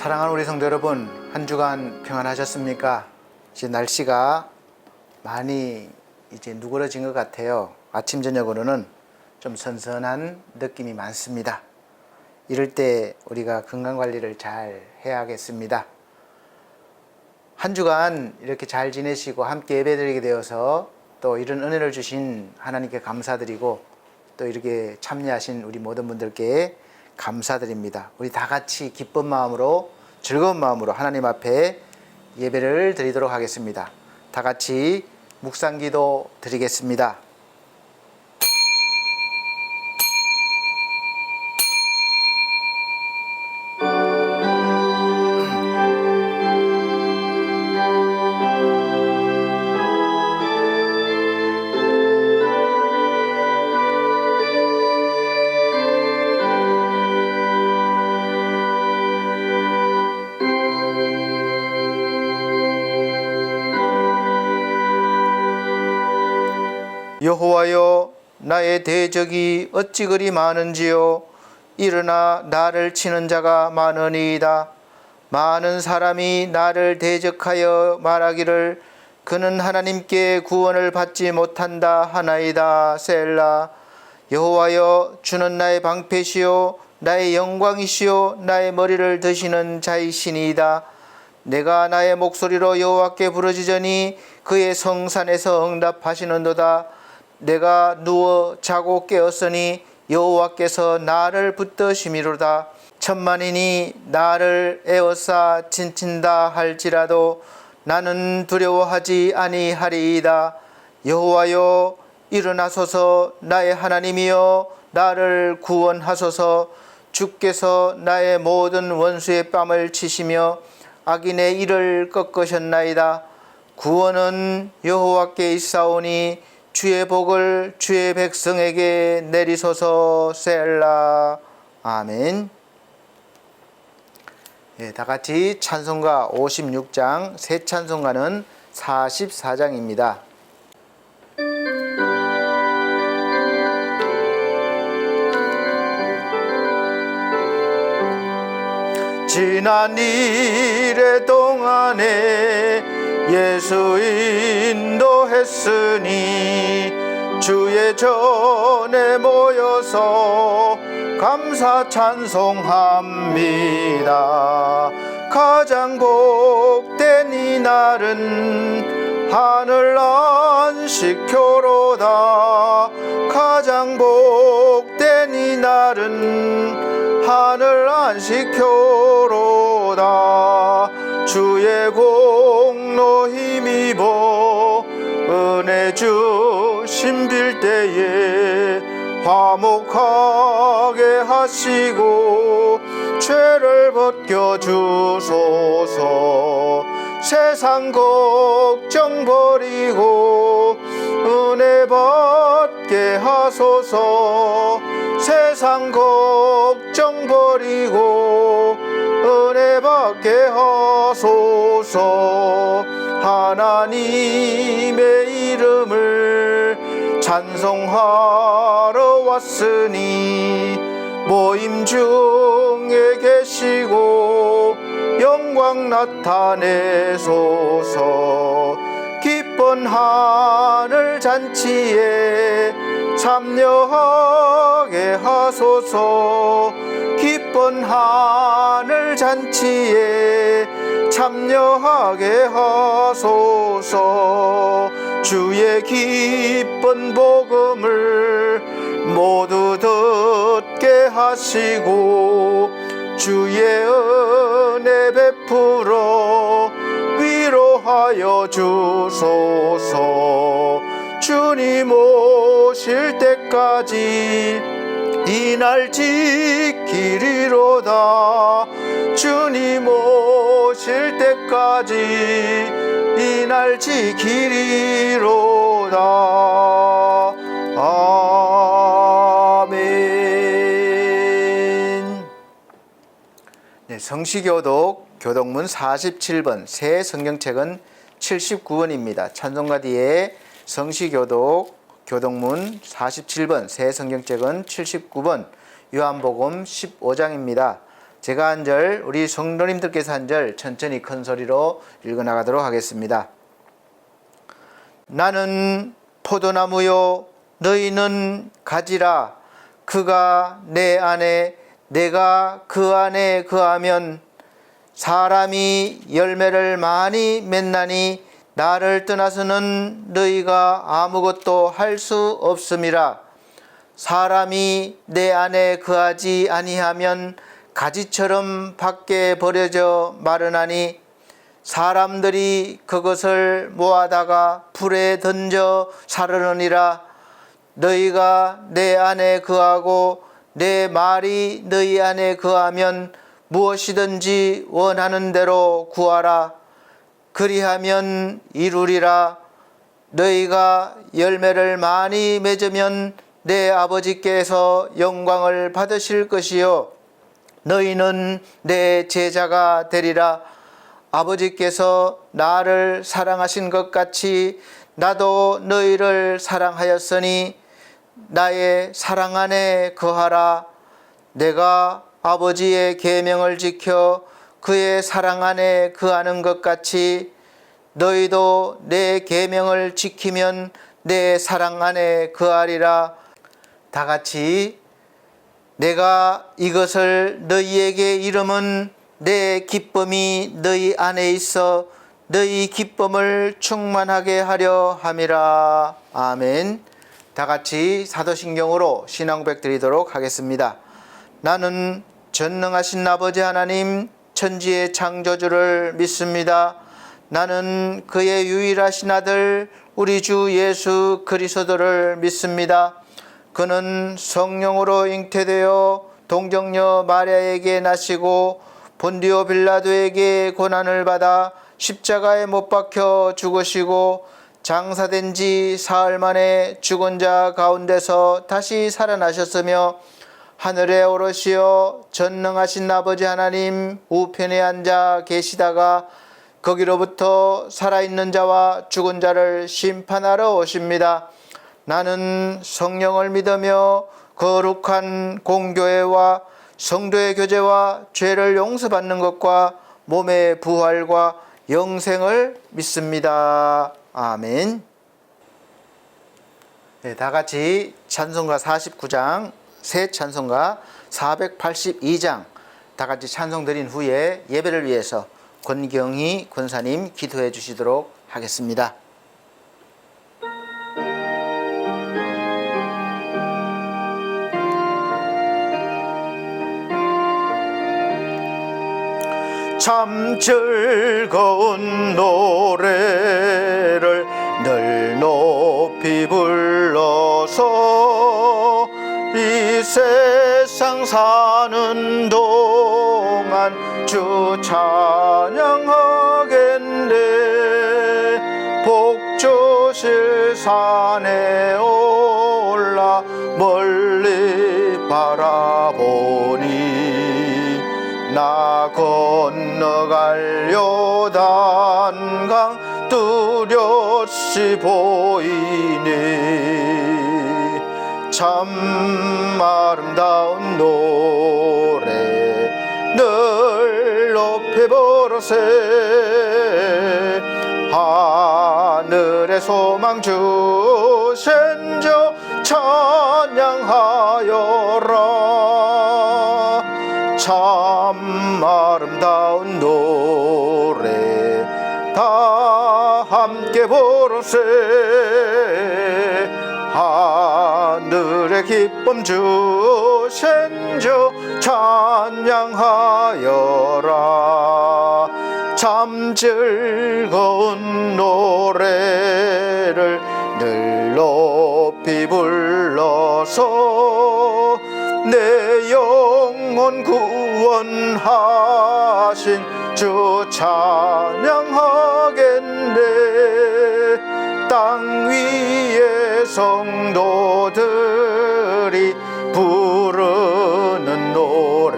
사랑하는 우리 성도 여러분, 한 주간 평안하셨습니까? 이제 날씨가 많이 이제 누그러진 것 같아요. 아침 저녁으로는 좀 선선한 느낌이 많습니다. 이럴 때 우리가 건강 관리를 잘 해야겠습니다. 한 주간 이렇게 잘 지내시고 함께 예배드리게 되어서 또 이런 은혜를 주신 하나님께 감사드리고 또 이렇게 참여하신 우리 모든 분들께 감사드립니다. 우리 다 같이 기쁜 마음으로 즐거운 마음으로 하나님 앞에 예배를 드리도록 하겠습니다. 다 같이 묵상기도 드리겠습니다. 여호와여, 나의 대적이 어찌 그리 많은지요. 일어나 나를 치는 자가 많으니이다. 많은 사람이 나를 대적하여 말하기를 그는 하나님께 구원을 받지 못한다 하나이다. 셀라. 여호와여, 주는 나의 방패시요 나의 영광이시요 나의 머리를 드시는 자이시니이다. 내가 나의 목소리로 여호와께 부르짖으니 그의 성산에서 응답하시는도다. 내가 누워 자고 깨었으니 여호와께서 나를 붙드심이로다. 천만인이 나를 에워싸 친친다 할지라도 나는 두려워하지 아니하리이다. 여호와여, 일어나소서. 나의 하나님이여, 나를 구원하소서. 주께서 나의 모든 원수의 뺨을 치시며 악인의 이를 꺾으셨나이다. 구원은 여호와께 있사오니 주의 복을 주의 백성에게 내리소서. 셀라. 아멘. 네, 다 같이 찬송가 56장, 새 찬송가는 44장입니다. 지난 일의 동안에 예수 인도했으니 주의 전에 모여서 감사 찬송합니다. 가장 복된 이 날은 하늘 안식교로다. 가장 복된 이 날은 하늘 안식교로다. 주의 공로 힘입어 은혜 주심 빌 때에 화목하게 하시고 죄를 벗겨주소서. 세상 걱정 버리고 은혜 받게 하소서. 세상 걱정 버리고 은혜 받게 하소서. 하나님의 이름을 찬송하러 왔으니 모임 중에 계시고 영광 나타내소서. 기쁜 하늘 잔치에 참여하게 하소서. 기쁜 하늘 잔치에 참여하게 하소서. 주의 기쁜 복음을 모두 듣게 하시고 주의 은혜 베풀어 위로하여 주소서. 주님 오실 때까지 이 날 지키리로다. 주님 오실 때까지 이 날 지키리로다. 아멘. 네, 성시교독 교독문 47번, 새 성경책은 79번입니다. 찬송가 뒤에 성시교독 교독문 47번, 새 성경책은 79번, 요한복음 15장입니다. 제가 한 절, 우리 성도님들께서 한 절 천천히 큰 소리로 읽어나가도록 하겠습니다. 나는 포도나무요 너희는 가지라. 그가 내 안에 내가 그 안에 거하면 사람이 열매를 많이 맺나니 나를 떠나서는 너희가 아무것도 할 수 없음이라. 사람이 내 안에 거하지 아니하면 가지처럼 밖에 버려져 마르나니 사람들이 그것을 모아다가 불에 던져 사르느니라. 너희가 내 안에 거하고 내 말이 너희 안에 거하면 무엇이든지 원하는 대로 구하라. 그리하면 이루리라. 너희가 열매를 많이 맺으면 내 아버지께서 영광을 받으실 것이요 너희는 내 제자가 되리라. 아버지께서 나를 사랑하신 것 같이 나도 너희를 사랑하였으니 나의 사랑 안에 거하라. 내가 아버지의 계명을 지켜 그의 사랑 안에 거하는 것 같이 너희도 내 계명을 지키면 내 사랑 안에 거하리라. 다 같이 내가 이것을 너희에게 이름은 내 기쁨이 너희 안에 있어 너희 기쁨을 충만하게 하려 함이라. 아멘. 다 같이 사도신경으로 신앙 고백 드리도록 하겠습니다. 나는 전능하신 아버지 하나님 천지의 창조주를 믿습니다. 나는 그의 유일하신 아들 우리 주 예수 그리스도를 믿습니다. 그는 성령으로 잉태되어 동정녀 마리아에게 나시고 본디오 빌라도에게 고난을 받아 십자가에 못 박혀 죽으시고 장사된 지 사흘 만에 죽은 자 가운데서 다시 살아나셨으며 하늘에 오르시어 전능하신 아버지 하나님 우편에 앉아 계시다가 거기로부터 살아있는 자와 죽은 자를 심판하러 오십니다. 나는 성령을 믿으며 거룩한 공교회와 성도의 교제와 죄를 용서받는 것과 몸의 부활과 영생을 믿습니다. 아멘. 네, 다 같이 찬송가 49장, 새 찬송가 482장 다 같이 찬송 드린 후에 예배를 위해서 권경희 권사님 기도해 주시도록 하겠습니다. 참 즐거운 노래를 늘 높이 불러서 이 세상 사는 동안 주 찬양하겠네. 복주실 산에 올라 멀리 바라보니 나 건너갈 요단강 뚜렷이 보이니 참 아름다운 노래 늘 높이 부르세. 하늘의 소망 주신 주 찬양하여라. 참 아름다운 노래 다 함께 부르세. 하늘의 기쁨 주신 주 찬양하여라. 참 즐거운 노래를 늘 높이 불러서 내 영혼 구원하신 주 찬양하겠네. 땅 위의 성도들이 부르는 노래에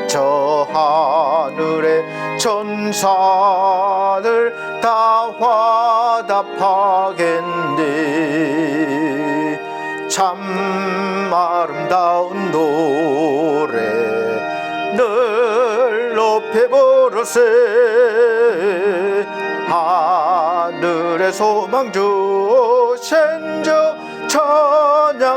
저 하늘의 천사들 다 화답하겠네. 참 참 아름다운 노래 늘 높여 부르세 하늘의 소망주 신주 찬양하여라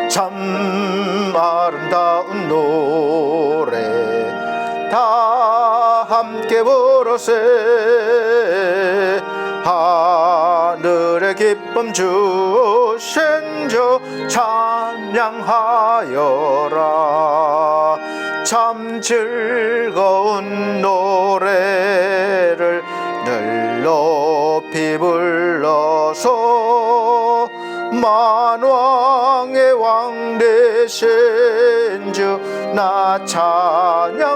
참 아름다운 노래 다 함께 부르세 하늘의 기쁨 주신 주 찬양하여라 참 즐거운 노래를 늘 높이 불러서 만왕의 왕 되신 주 나 찬양하겠네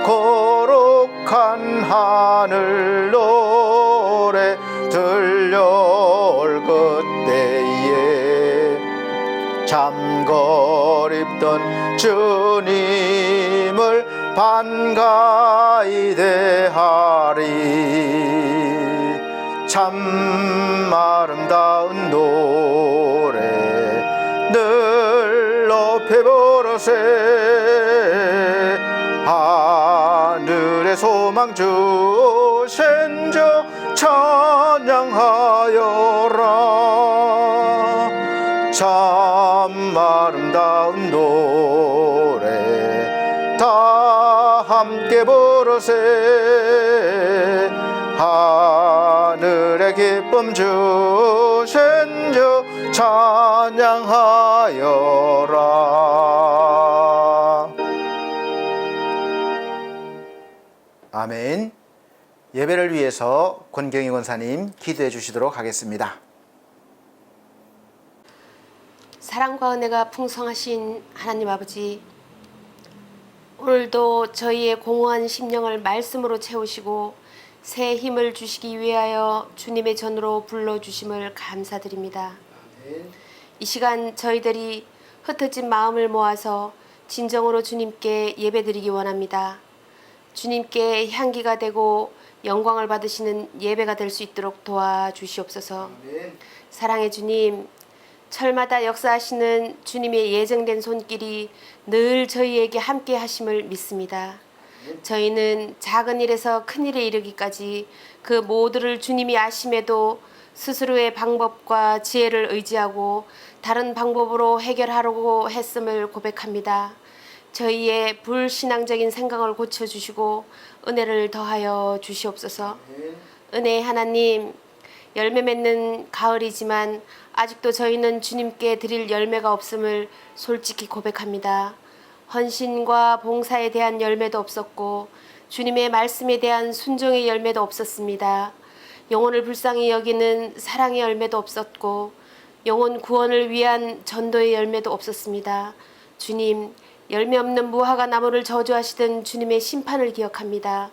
거룩한 하늘 노래 들려올 그때에 잠거립던 주님을 반가이 대하리 참 아름다운 노래 늘 높여 부르세 하늘의 소망 주신 주 찬양하여라 참 아름다운 노래 다 함께 부르세 하늘의 기쁨 주신 주 찬양하여라. 아멘. 예배를 위해서 권경희 권사님 기도해 주시도록 하겠습니다. 사랑과 은혜가 풍성하신 하나님 아버지, 오늘도 저희의 공허한 심령을 말씀으로 채우시고 새 힘을 주시기 위하여 주님의 전으로 불러주심을 감사드립니다. 이 시간 저희들이 흩어진 마음을 모아서 진정으로 주님께 예배드리기 원합니다. 주님께 향기가 되고 영광을 받으시는 예배가 될 수 있도록 도와주시옵소서. 사랑의 주님, 철마다 역사하시는 주님의 예정된 손길이 늘 저희에게 함께 하심을 믿습니다. 저희는 작은 일에서 큰 일에 이르기까지 그 모두를 주님이 아심에도 스스로의 방법과 지혜를 의지하고 다른 방법으로 해결하려고 했음을 고백합니다. 저희의 불신앙적인 생각을 고쳐주시고 은혜를 더하여 주시옵소서. 은혜의 하나님, 열매 맺는 가을이지만 아직도 저희는 주님께 드릴 열매가 없음을 솔직히 고백합니다. 헌신과 봉사에 대한 열매도 없었고 주님의 말씀에 대한 순종의 열매도 없었습니다. 영혼을 불쌍히 여기는 사랑의 열매도 없었고 영혼 구원을 위한 전도의 열매도 없었습니다. 주님, 열매 없는 무화과 나무를 저주하시던 주님의 심판을 기억합니다.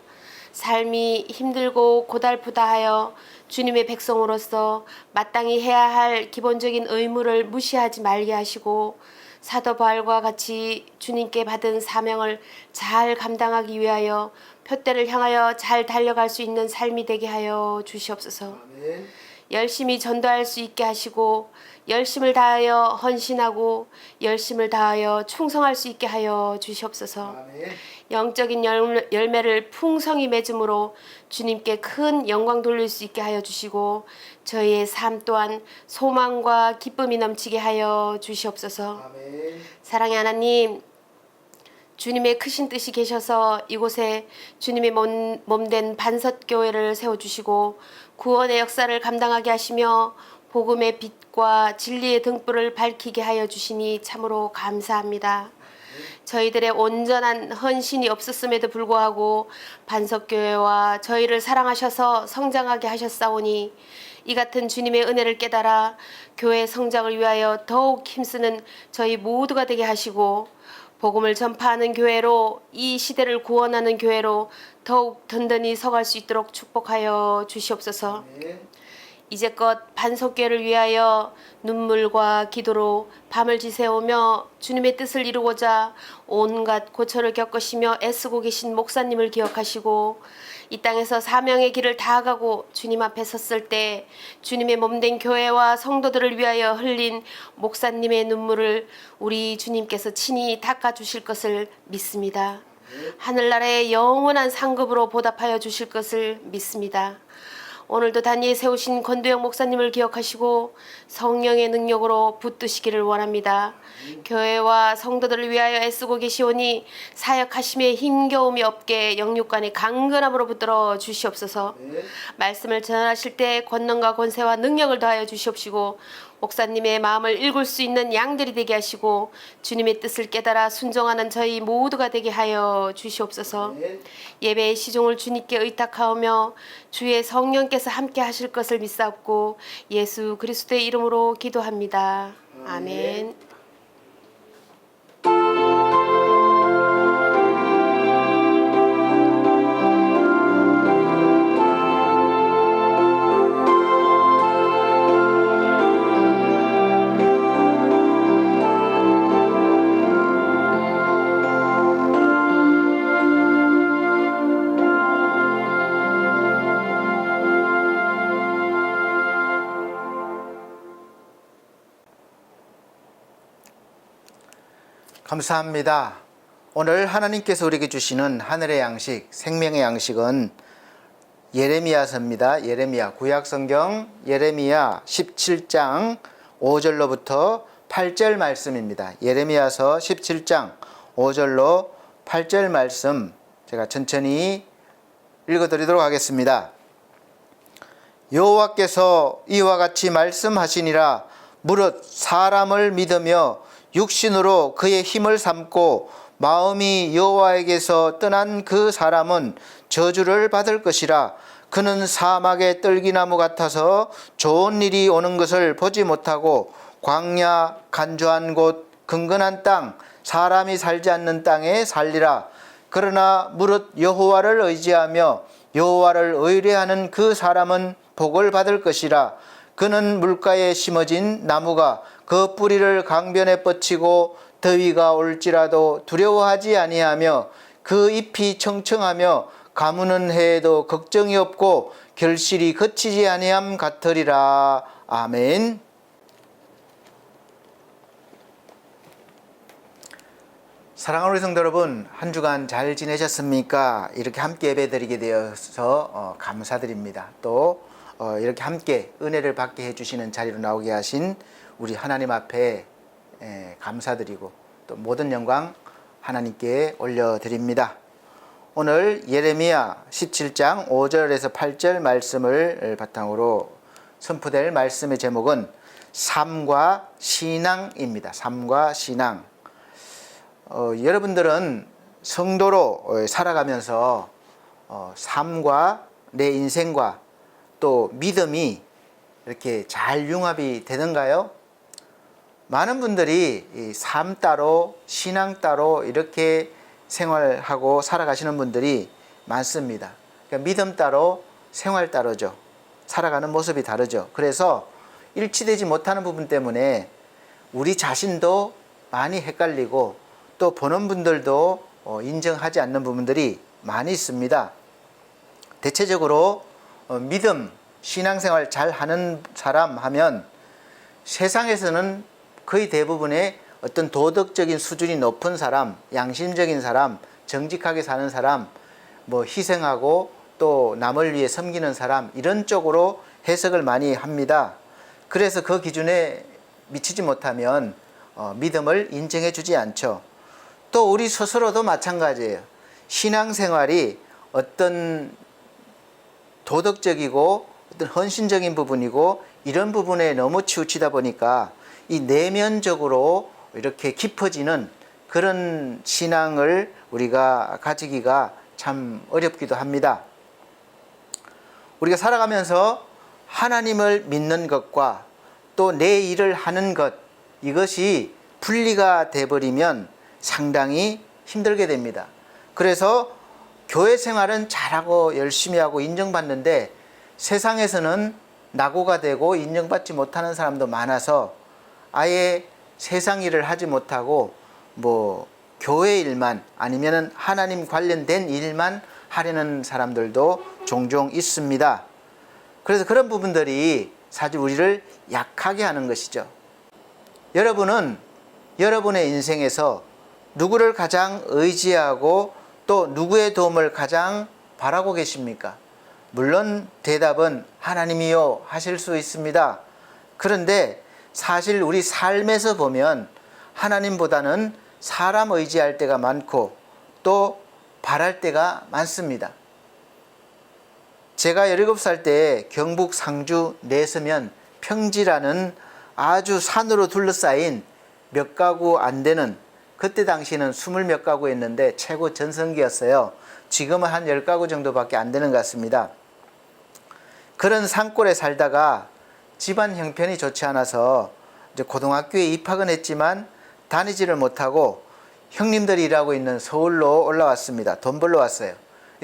삶이 힘들고 고달프다 하여 주님의 백성으로서 마땅히 해야 할 기본적인 의무를 무시하지 말게 하시고 사도 바울과 같이 주님께 받은 사명을 잘 감당하기 위하여 표대를 향하여 잘 달려갈 수 있는 삶이 되게 하여 주시옵소서. 아멘. 열심히 전도할 수 있게 하시고 열심을 다하여 헌신하고 열심을 다하여 충성할 수 있게 하여 주시옵소서. 아멘. 영적인 열매를 풍성히 맺음으로 주님께 큰 영광 돌릴 수 있게 하여 주시고 저희의 삶 또한 소망과 기쁨이 넘치게 하여 주시옵소서. 아멘. 사랑의 하나님, 주님의 크신 뜻이 계셔서 이곳에 주님의 몸된 반석교회를 세워주시고 구원의 역사를 감당하게 하시며 복음의 빛과 진리의 등불을 밝히게 하여 주시니 참으로 감사합니다. 저희들의 온전한 헌신이 없었음에도 불구하고 반석교회와 저희를 사랑하셔서 성장하게 하셨사오니 이 같은 주님의 은혜를 깨달아 교회 성장을 위하여 더욱 힘쓰는 저희 모두가 되게 하시고 복음을 전파하는 교회로 이 시대를 구원하는 교회로 더욱 든든히 서갈 수 있도록 축복하여 주시옵소서. 이제껏 반석교회를 위하여 눈물과 기도로 밤을 지새우며 주님의 뜻을 이루고자 온갖 고초를 겪으시며 애쓰고 계신 목사님을 기억하시고 이 땅에서 사명의 길을 다가고 주님 앞에 섰을 때 주님의 몸된 교회와 성도들을 위하여 흘린 목사님의 눈물을 우리 주님께서 친히 닦아주실 것을 믿습니다. 하늘나라의 영원한 상급으로 보답하여 주실 것을 믿습니다. 오늘도 단위에 세우신 권도영 목사님을 기억하시고 성령의 능력으로 붙드시기를 원합니다. 교회와 성도들을 위하여 애쓰고 계시오니 사역하심에 힘겨움이 없게 영육간의 강건함으로 붙들어 주시옵소서. 말씀을 전하실 때 권능과 권세와 능력을 더하여 주시옵시고 목사님의 마음을 읽을 수 있는 양들이 되게 하시고 주님의 뜻을 깨달아 순종하는 저희 모두가 되게 하여 주시옵소서. 예배의 시종을 주님께 의탁하오며 주의 성령께서 함께 하실 것을 믿사옵고 예수 그리스도의 이름으로 기도합니다. 아멘. 감사합니다. 오늘 하나님께서 우리에게 주시는 하늘의 양식, 생명의 양식은 예레미야서입니다. 예레미야, 구약성경 예레미야 17장 5절로부터 8절 말씀입니다. 예레미야서 17장 5절로 8절 말씀 제가 천천히 읽어드리도록 하겠습니다. 여호와께서 이와 같이 말씀하시니라. 무릇 사람을 믿으며 육신으로 그의 힘을 삼고 마음이 여호와에게서 떠난 그 사람은 저주를 받을 것이라. 그는 사막의 떨기나무 같아서 좋은 일이 오는 것을 보지 못하고 광야, 간조한 곳, 근근한 땅, 사람이 살지 않는 땅에 살리라. 그러나 무릇 여호와를 의지하며 여호와를 의뢰하는 그 사람은 복을 받을 것이라. 그는 물가에 심어진 나무가 그 뿌리를 강변에 뻗치고 더위가 올지라도 두려워하지 아니하며 그 잎이 청청하며 가무는 해에도 걱정이 없고 결실이 거치지 아니함 같으리라. 아멘. 사랑하는 우리 성도 여러분, 한 주간 잘 지내셨습니까? 이렇게 함께 예배드리게 되어서 감사드립니다. 또 이렇게 함께 은혜를 받게 해주시는 자리로 나오게 하신 우리 하나님 앞에 감사드리고 또 모든 영광 하나님께 올려드립니다. 오늘 예레미야 17장 5절에서 8절 말씀을 바탕으로 선포될 말씀의 제목은 삶과 신앙입니다. 삶과 신앙. 여러분들은 성도로 살아가면서 삶과 내 인생과 또 믿음이 이렇게 잘 융합이 되는가요? 많은 분들이 삶 따로 신앙 따로 이렇게 생활하고 살아가시는 분들이 많습니다. 그러니까 믿음 따로 생활 따로죠. 살아가는 모습이 다르죠. 그래서 일치되지 못하는 부분 때문에 우리 자신도 많이 헷갈리고 또 보는 분들도 인정하지 않는 부분들이 많이 있습니다. 대체적으로 믿음, 신앙생활 잘 하는 사람 하면 세상에서는 거의 대부분의 어떤 도덕적인 수준이 높은 사람, 양심적인 사람, 정직하게 사는 사람, 희생하고 또 남을 위해 섬기는 사람, 이런 쪽으로 해석을 많이 합니다. 그래서 그 기준에 미치지 못하면 믿음을 인정해 주지 않죠. 또 우리 스스로도 마찬가지예요. 신앙생활이 어떤 도덕적이고 어떤 헌신적인 부분이고 이런 부분에 너무 치우치다 보니까 이 내면적으로 이렇게 깊어지는 그런 신앙을 우리가 가지기가 참 어렵기도 합니다. 우리가 살아가면서 하나님을 믿는 것과 또 내 일을 하는 것, 이것이 분리가 돼버리면 상당히 힘들게 됩니다. 그래서 교회 생활은 잘하고 열심히 하고 인정받는데 세상에서는 낙오가 되고 인정받지 못하는 사람도 많아서 아예 세상 일을 하지 못하고 교회 일만 아니면 하나님 관련된 일만 하려는 사람들도 종종 있습니다. 그래서 그런 부분들이 사실 우리를 약하게 하는 것이죠. 여러분은 여러분의 인생에서 누구를 가장 의지하고 또 누구의 도움을 가장 바라고 계십니까? 물론 대답은 하나님이요 하실 수 있습니다. 그런데 사실 우리 삶에서 보면 하나님보다는 사람 의지할 때가 많고 또 바랄 때가 많습니다. 제가 17살 때 경북 상주 내서면 평지라는 아주 산으로 둘러싸인 몇 가구 안 되는, 그때 당시에는 20몇 가구였는데 최고 전성기였어요. 지금은 한 10가구 정도밖에 안 되는 것 같습니다. 그런 산골에 살다가 집안 형편이 좋지 않아서 이제 고등학교에 입학은 했지만 다니지를 못하고 형님들이 일하고 있는 서울로 올라왔습니다. 돈 벌러 왔어요.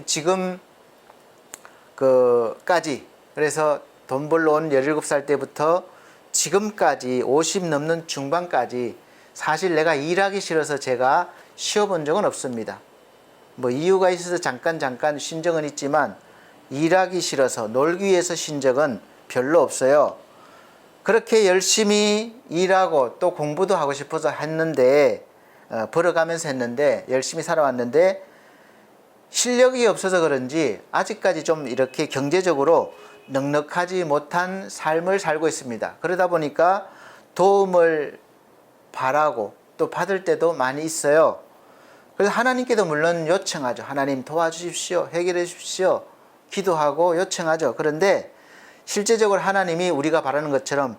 지금 까지, 그래서 돈 벌러 온 17살 때부터 지금까지 50 넘는 중반까지 사실 내가 일하기 싫어서 제가 쉬어본 적은 없습니다. 뭐 이유가 있어서 잠깐 쉰 적은 있지만 일하기 싫어서 놀기 위해서 쉰 적은 별로 없어요. 그렇게 열심히 일하고 또 공부도 하고 싶어서 했는데 벌어가면서 했는데 열심히 살아왔는데 실력이 없어서 그런지 아직까지 좀 이렇게 경제적으로 넉넉하지 못한 삶을 살고 있습니다. 그러다 보니까 도움을 바라고 또 받을 때도 많이 있어요. 그래서 하나님께도 물론 요청하죠. 하나님 도와주십시오. 해결해 주십시오. 기도하고 요청하죠. 그런데 실제적으로 하나님이 우리가 바라는 것처럼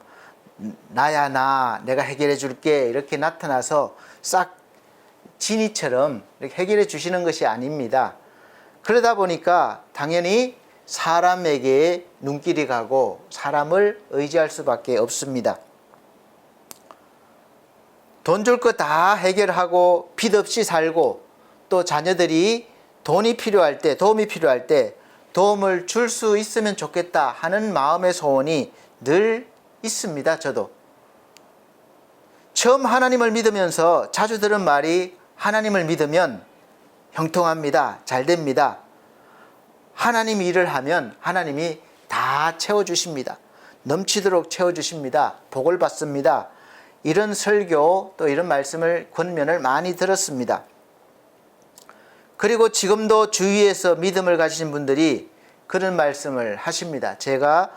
나야 내가 해결해 줄게 이렇게 나타나서 싹 지니처럼 이렇게 해결해 주시는 것이 아닙니다. 그러다 보니까 당연히 사람에게 눈길이 가고 사람을 의지할 수밖에 없습니다. 돈 줄 거 다 해결하고 빚 없이 살고 또 자녀들이 돈이 필요할 때, 도움이 필요할 때 도움을 줄 수 있으면 좋겠다 하는 마음의 소원이 늘 있습니다. 저도 처음 하나님을 믿으면서 자주 들은 말이 하나님을 믿으면 형통합니다. 잘 됩니다. 하나님 일을 하면 하나님이 다 채워주십니다. 넘치도록 채워주십니다. 복을 받습니다. 이런 설교 또 이런 말씀을 권면을 많이 들었습니다. 그리고 지금도 주위에서 믿음을 가지신 분들이 그런 말씀을 하십니다. 제가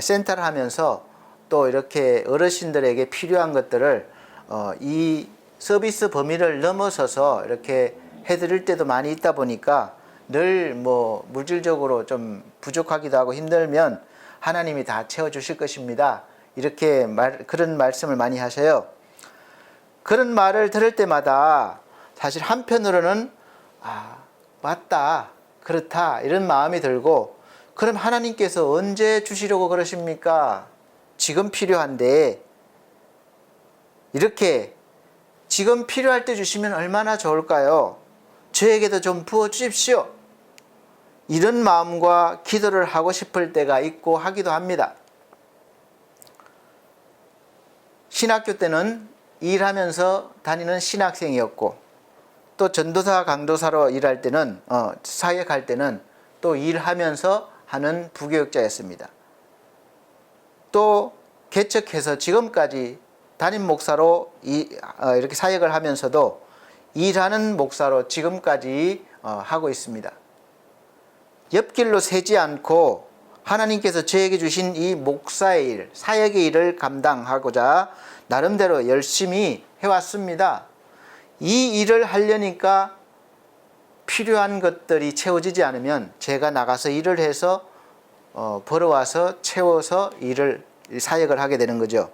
센터를 하면서 또 이렇게 어르신들에게 필요한 것들을 이 서비스 범위를 넘어서서 이렇게 해드릴 때도 많이 있다 보니까 늘 뭐 물질적으로 좀 부족하기도 하고 힘들면 하나님이 다 채워주실 것입니다. 이렇게 그런 말씀을 많이 하셔요. 그런 말을 들을 때마다 사실 한편으로는 맞다, 그렇다 이런 마음이 들고, 그럼 하나님께서 언제 주시려고 그러십니까? 지금 필요한데 이렇게 지금 필요할 때 주시면 얼마나 좋을까요? 저에게도 좀 부어주십시오. 이런 마음과 기도를 하고 싶을 때가 있고 하기도 합니다. 신학교 때는 일하면서 다니는 신학생이었고, 또 전도사 강도사로 일할 때는 사역할 때는 또 일하면서 하는 부교육자였습니다. 또 개척해서 지금까지 담임 목사로 이렇게 사역을 하면서도 일하는 목사로 지금까지 하고 있습니다. 옆길로 새지 않고 하나님께서 저에게 주신 이 목사의 일, 사역의 일을 감당하고자 나름대로 열심히 해왔습니다. 이 일을 하려니까 필요한 것들이 채워지지 않으면 제가 나가서 일을 해서 벌어와서 채워서 사역을 하게 되는 거죠.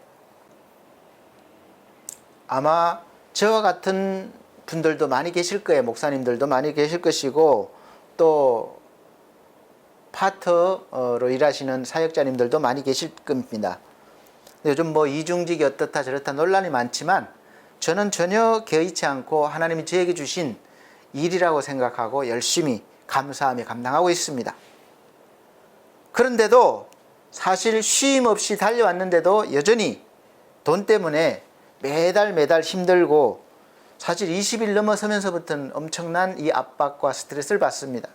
아마 저와 같은 분들도 많이 계실 거예요. 목사님들도 많이 계실 것이고, 또 파트로 일하시는 사역자님들도 많이 계실 겁니다. 요즘 뭐 이중직이 어떻다 저렇다 논란이 많지만 저는 전혀 개의치 않고 하나님이 저에게 주신 일이라고 생각하고 열심히 감사하며 감당하고 있습니다. 그런데도 사실 쉼 없이 달려왔는데도 여전히 돈 때문에 매달 힘들고, 사실 20일 넘어서면서부터는 엄청난 이 압박과 스트레스를 받습니다.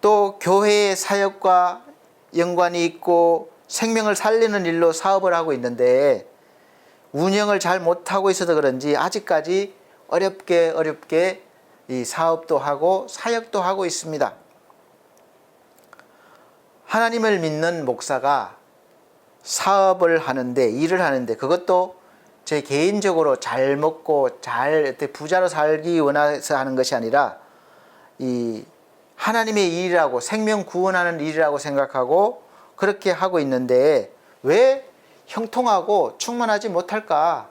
또 교회의 사역과 연관이 있고 생명을 살리는 일로 사업을 하고 있는데 운영을 잘 못하고 있어서 그런지 아직까지 어렵게 이 사업도 하고 사역도 하고 있습니다. 하나님을 믿는 목사가 사업을 하는데, 일을 하는데, 그것도 제 개인적으로 잘 먹고 잘 부자로 살기 원해서 하는 것이 아니라 이 하나님의 일이라고, 생명 구원하는 일이라고 생각하고 그렇게 하고 있는데 왜 형통하고 충만하지 못할까?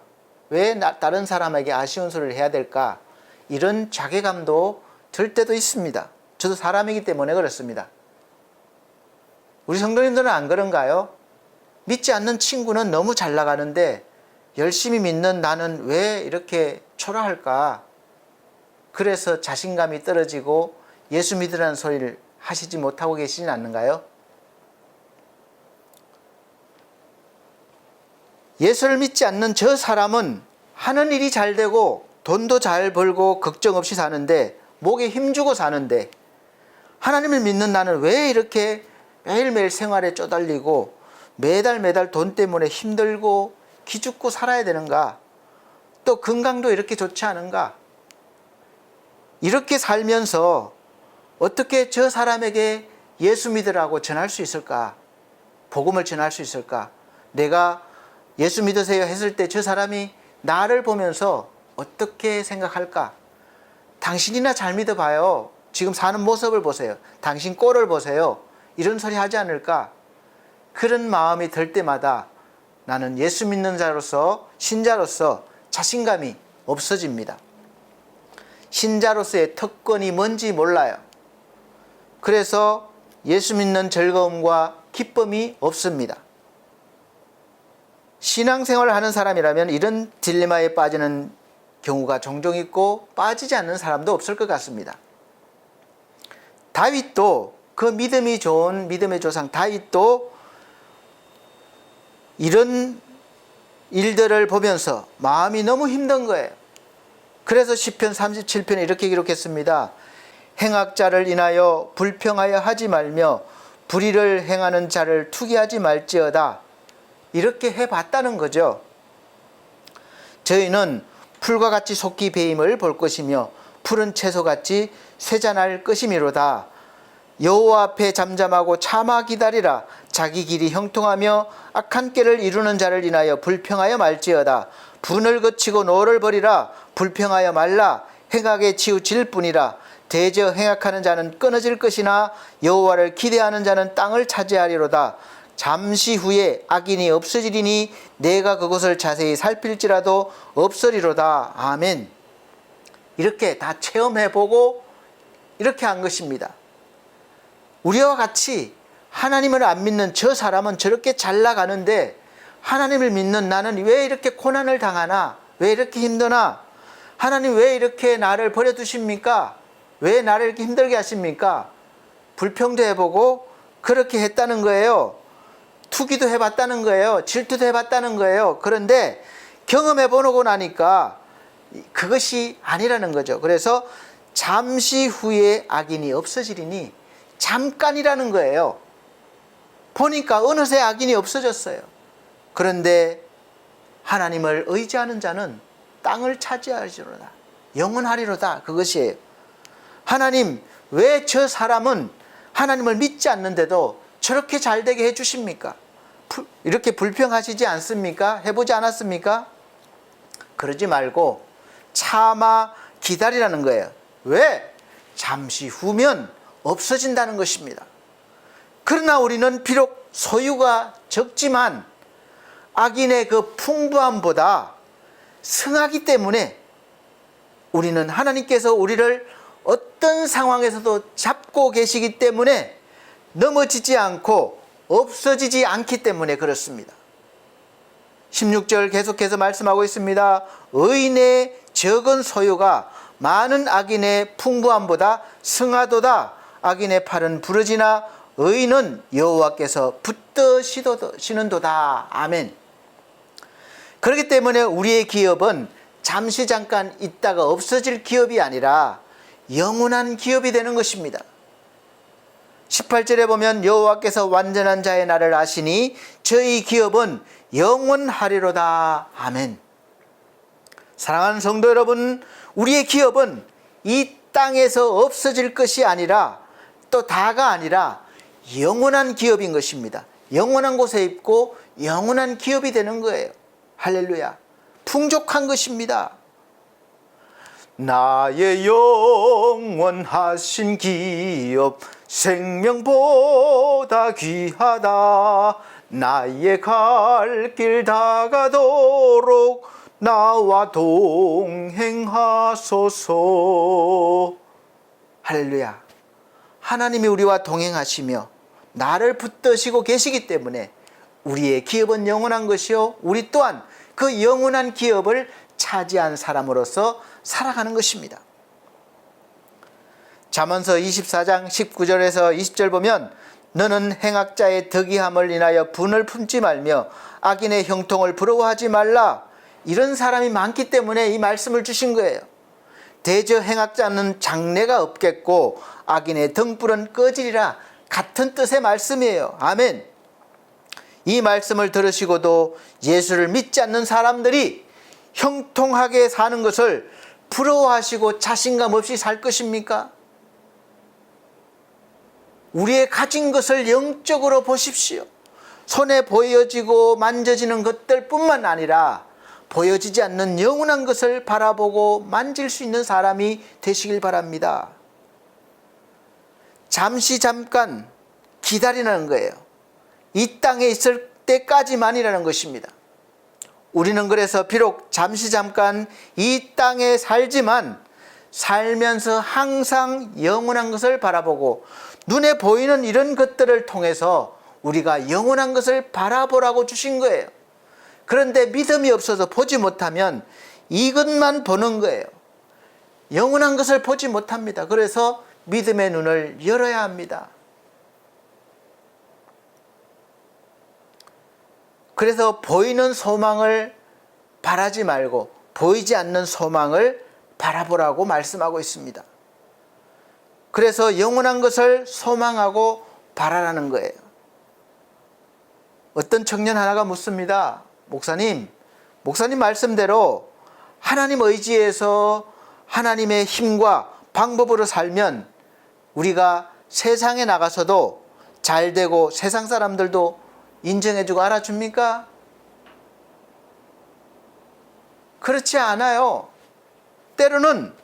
왜 다른 사람에게 아쉬운 소리를 해야 될까? 이런 자괴감도 들 때도 있습니다. 저도 사람이기 때문에 그렇습니다. 우리 성도님들은 안 그런가요? 믿지 않는 친구는 너무 잘 나가는데 열심히 믿는 나는 왜 이렇게 초라할까? 그래서 자신감이 떨어지고 예수 믿으라는 소리를 하시지 못하고 계시진 않는가요? 예수를 믿지 않는 저 사람은 하는 일이 잘 되고 돈도 잘 벌고 걱정 없이 사는데, 목에 힘주고 사는데, 하나님을 믿는 나는 왜 이렇게 매일매일 생활에 쪼달리고 매달 돈 때문에 힘들고 기죽고 살아야 되는가? 또 건강도 이렇게 좋지 않은가? 이렇게 살면서 어떻게 저 사람에게 예수 믿으라고 전할 수 있을까? 복음을 전할 수 있을까? 내가 예수 믿으세요 했을 때 저 사람이 나를 보면서 어떻게 생각할까? 당신이나 잘 믿어봐요. 지금 사는 모습을 보세요. 당신 꼴을 보세요. 이런 소리 하지 않을까? 그런 마음이 들 때마다 나는 예수 믿는 자로서, 신자로서 자신감이 없어집니다. 신자로서의 특권이 뭔지 몰라요. 그래서 예수 믿는 즐거움과 기쁨이 없습니다. 신앙생활을 하는 사람이라면 이런 딜레마에 빠지는 경우가 종종 있고 빠지지 않는 사람도 없을 것 같습니다. 다윗도, 그 믿음이 좋은 믿음의 조상 다윗도 이런 일들을 보면서 마음이 너무 힘든 거예요. 그래서 시편 37편에 이렇게 기록했습니다. 행악자를 인하여 불평하여 하지 말며 불의를 행하는 자를 투기하지 말지어다. 이렇게 해봤다는 거죠. 저희는 풀과 같이 속히 배임을 볼 것이며 푸른 채소같이 쇠잔할 것이미로다. 여호와 앞에 잠잠하고 참아 기다리라. 자기 길이 형통하며 악한 꾀를 이루는 자를 인하여 불평하여 말지어다. 분을 거치고 노를 버리라. 불평하여 말라. 행악에 치우칠 뿐이라. 대저 행악하는 자는 끊어질 것이나 여호와를 기대하는 자는 땅을 차지하리로다. 잠시 후에 악인이 없어지리니 내가 그것을 자세히 살필지라도 없으리로다. 아멘. 이렇게 다 체험해보고 이렇게 한 것입니다. 우리와 같이 하나님을 안 믿는 저 사람은 저렇게 잘 나가는데 하나님을 믿는 나는 왜 이렇게 고난을 당하나? 왜 이렇게 힘드나? 하나님 왜 이렇게 나를 버려두십니까? 왜 나를 이렇게 힘들게 하십니까? 불평도 해보고 그렇게 했다는 거예요. 투기도 해봤다는 거예요. 질투도 해봤다는 거예요. 그런데 경험해보고 나니까 그것이 아니라는 거죠. 그래서 잠시 후에 악인이 없어지리니 잠깐이라는 거예요. 보니까 어느새 악인이 없어졌어요. 그런데 하나님을 의지하는 자는 땅을 차지하리로다. 영원하리로다. 그것이에요. 하나님, 왜 저 사람은 하나님을 믿지 않는데도 저렇게 잘 되게 해주십니까? 이렇게 불평하시지 않습니까? 해보지 않았습니까? 그러지 말고 참아 기다리라는 거예요. 왜? 잠시 후면 없어진다는 것입니다. 그러나 우리는 비록 소유가 적지만 악인의 그 풍부함보다 승하기 때문에 우리는 하나님께서 우리를 어떤 상황에서도 잡고 계시기 때문에 넘어지지 않고 없어지지 않기 때문에 그렇습니다. 16절 계속해서 말씀하고 있습니다. 의인의 적은 소유가 많은 악인의 풍부함보다 승하도다. 악인의 팔은 부러지나 의인은 여호와께서 붙드시는도다. 아멘. 그렇기 때문에 우리의 기업은 잠시 잠깐 있다가 없어질 기업이 아니라 영원한 기업이 되는 것입니다. 18절에 보면 여호와께서 완전한 자의 날을 아시니 저희 기업은 영원하리로다. 아멘. 사랑하는 성도 여러분, 우리의 기업은 이 땅에서 없어질 것이 아니라 또 다가 아니라 영원한 기업인 것입니다. 영원한 곳에 있고 영원한 기업이 되는 거예요. 할렐루야. 풍족한 것입니다. 나의 영원하신 기업 생명보다 귀하다. 나의 갈 길 다가도록 나와 동행하소서. 할렐루야. 하나님이 우리와 동행하시며 나를 붙드시고 계시기 때문에 우리의 기업은 영원한 것이요, 우리 또한 그 영원한 기업을 차지한 사람으로서 살아가는 것입니다. 잠언서 24장 19절에서 20절 보면 너는 행악자의 득이함을 인하여 분을 품지 말며 악인의 형통을 부러워하지 말라. 이런 사람이 많기 때문에 이 말씀을 주신 거예요. 대저 행악자는 장래가 없겠고 악인의 등불은 꺼지리라. 같은 뜻의 말씀이에요. 아멘. 이 말씀을 들으시고도 예수를 믿지 않는 사람들이 형통하게 사는 것을 부러워하시고 자신감 없이 살 것입니까? 우리의 가진 것을 영적으로 보십시오. 손에 보여지고 만져지는 것들뿐만 아니라 보여지지 않는 영원한 것을 바라보고 만질 수 있는 사람이 되시길 바랍니다. 잠깐 기다리는 거예요. 이 땅에 있을 때까지만이라는 것입니다. 우리는 그래서 비록 잠깐 이 땅에 살지만 살면서 항상 영원한 것을 바라보고 눈에 보이는 이런 것들을 통해서 우리가 영원한 것을 바라보라고 주신 거예요. 그런데 믿음이 없어서 보지 못하면 이것만 보는 거예요. 영원한 것을 보지 못합니다. 그래서 믿음의 눈을 열어야 합니다. 그래서 보이는 소망을 바라지 말고 보이지 않는 소망을 바라보라고 말씀하고 있습니다. 그래서 영원한 것을 소망하고 바라라는 거예요. 어떤 청년 하나가 묻습니다. 목사님 말씀대로 하나님 의지에서 하나님의 힘과 방법으로 살면 우리가 세상에 나가서도 잘 되고 세상 사람들도 인정해주고 알아줍니까? 그렇지 않아요. 때로는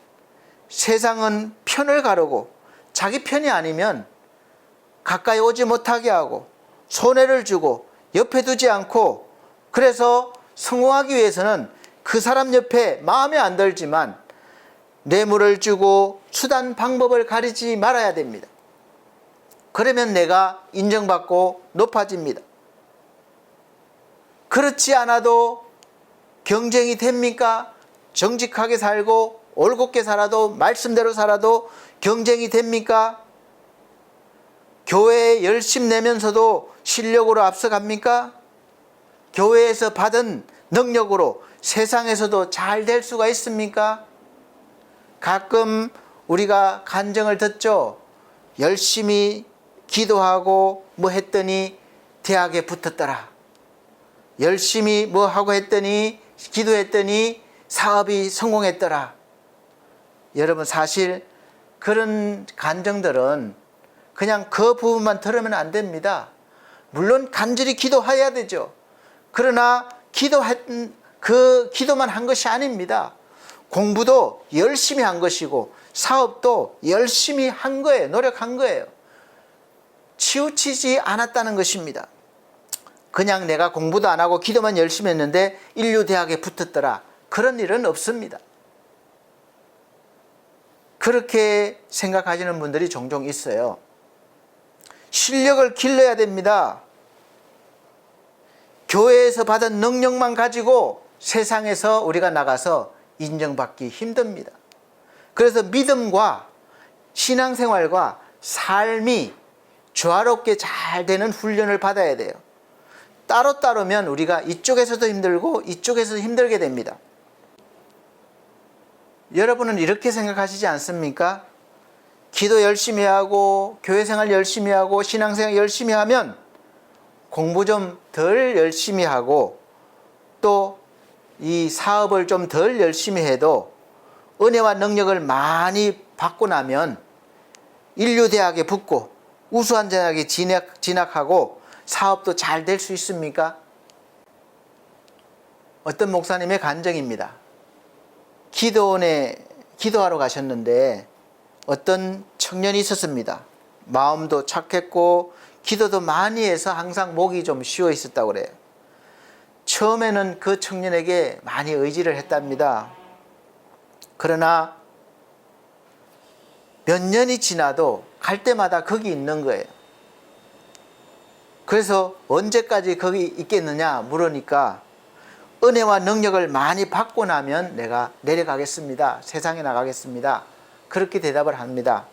세상은 편을 가르고 자기 편이 아니면 가까이 오지 못하게 하고 손해를 주고 옆에 두지 않고, 그래서 성공하기 위해서는 그 사람 옆에 마음에 안 들지만 뇌물을 주고 수단 방법을 가리지 말아야 됩니다. 그러면 내가 인정받고 높아집니다. 그렇지 않아도 경쟁이 됩니까? 정직하게 살고 올곧게 살아도 말씀대로 살아도 경쟁이 됩니까? 교회에 열심 내면서도 실력으로 앞서갑니까? 교회에서 받은 능력으로 세상에서도 잘 될 수가 있습니까? 가끔 우리가 간증을 듣죠. 열심히 기도하고 뭐 했더니 대학에 붙었더라. 열심히 뭐 하고 했더니 기도했더니 사업이 성공했더라. 여러분, 사실 그런 간증들은 그냥 그 부분만 들으면 안 됩니다. 물론 간절히 기도해야 되죠. 그러나 그 기도만 한 것이 아닙니다. 공부도 열심히 한 것이고 사업도 열심히 한 거예요. 노력한 거예요. 치우치지 않았다는 것입니다. 그냥 내가 공부도 안 하고 기도만 열심히 했는데 인류대학에 붙었더라. 그런 일은 없습니다. 그렇게 생각하시는 분들이 종종 있어요. 실력을 길러야 됩니다. 교회에서 받은 능력만 가지고 세상에서 우리가 나가서 인정받기 힘듭니다. 그래서 믿음과 신앙생활과 삶이 조화롭게 잘 되는 훈련을 받아야 돼요. 따로따로면 우리가 이쪽에서도 힘들고 이쪽에서도 힘들게 됩니다. 여러분은 이렇게 생각하시지 않습니까? 기도 열심히 하고 교회 생활 열심히 하고 신앙생활 열심히 하면 공부 좀 덜 열심히 하고 또 이 사업을 좀 덜 열심히 해도 은혜와 능력을 많이 받고 나면 인류대학에 붙고 우수한 대학에 진학하고 사업도 잘 될 수 있습니까? 어떤 목사님의 간증입니다. 기도원에 기도하러 가셨는데 어떤 청년이 있었습니다. 마음도 착했고 기도도 많이 해서 항상 목이 좀 쉬어 있었다고 그래요. 처음에는 그 청년에게 많이 의지를 했답니다. 그러나 몇 년이 지나도 갈 때마다 거기 있는 거예요. 그래서 언제까지 거기 있겠느냐 물으니까 은혜와 능력을 많이 받고 나면 내가 내려가겠습니다. 세상에 나가겠습니다. 그렇게 대답을 합니다.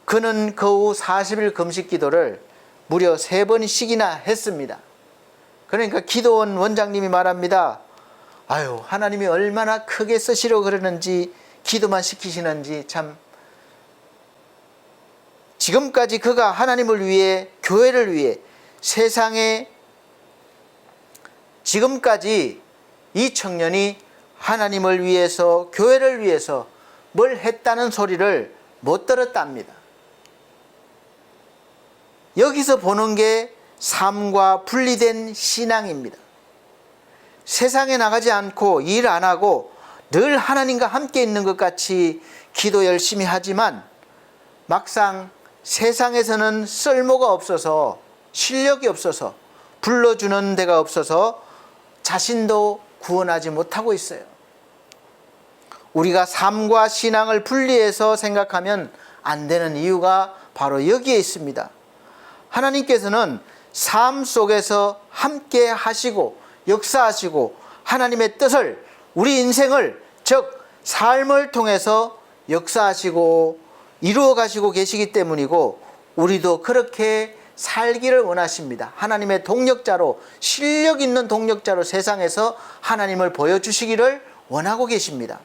그는 그 후 40일 금식 기도를 무려 3번씩이나 했습니다. 그러니까 기도원 원장님이 말합니다. 아유, 하나님이 얼마나 크게 쓰시려고 그러는지 기도만 시키시는지 참. 지금까지 그가 하나님을 위해 교회를 위해 세상에 지금까지 이 청년이 하나님을 위해서 교회를 위해서 뭘 했다는 소리를 못 들었답니다. 여기서 보는 게 삶과 분리된 신앙입니다. 세상에 나가지 않고 일 안 하고 늘 하나님과 함께 있는 것 같이 기도 열심히 하지만 막상 세상에서는 쓸모가 없어서 실력이 없어서 불러주는 데가 없어서 자신도 구원하지 못하고 있어요. 우리가 삶과 신앙을 분리해서 생각하면 안 되는 이유가 바로 여기에 있습니다. 하나님께서는 삶 속에서 함께 하시고 역사하시고 하나님의 뜻을 우리 인생을 즉 삶을 통해서 역사하시고 이루어 가시고 계시기 때문이고 우리도 그렇게 살기를 원하십니다. 하나님의 동력자로 실력 있는 동력자로 세상에서 하나님을 보여주시기를 원하고 계십니다.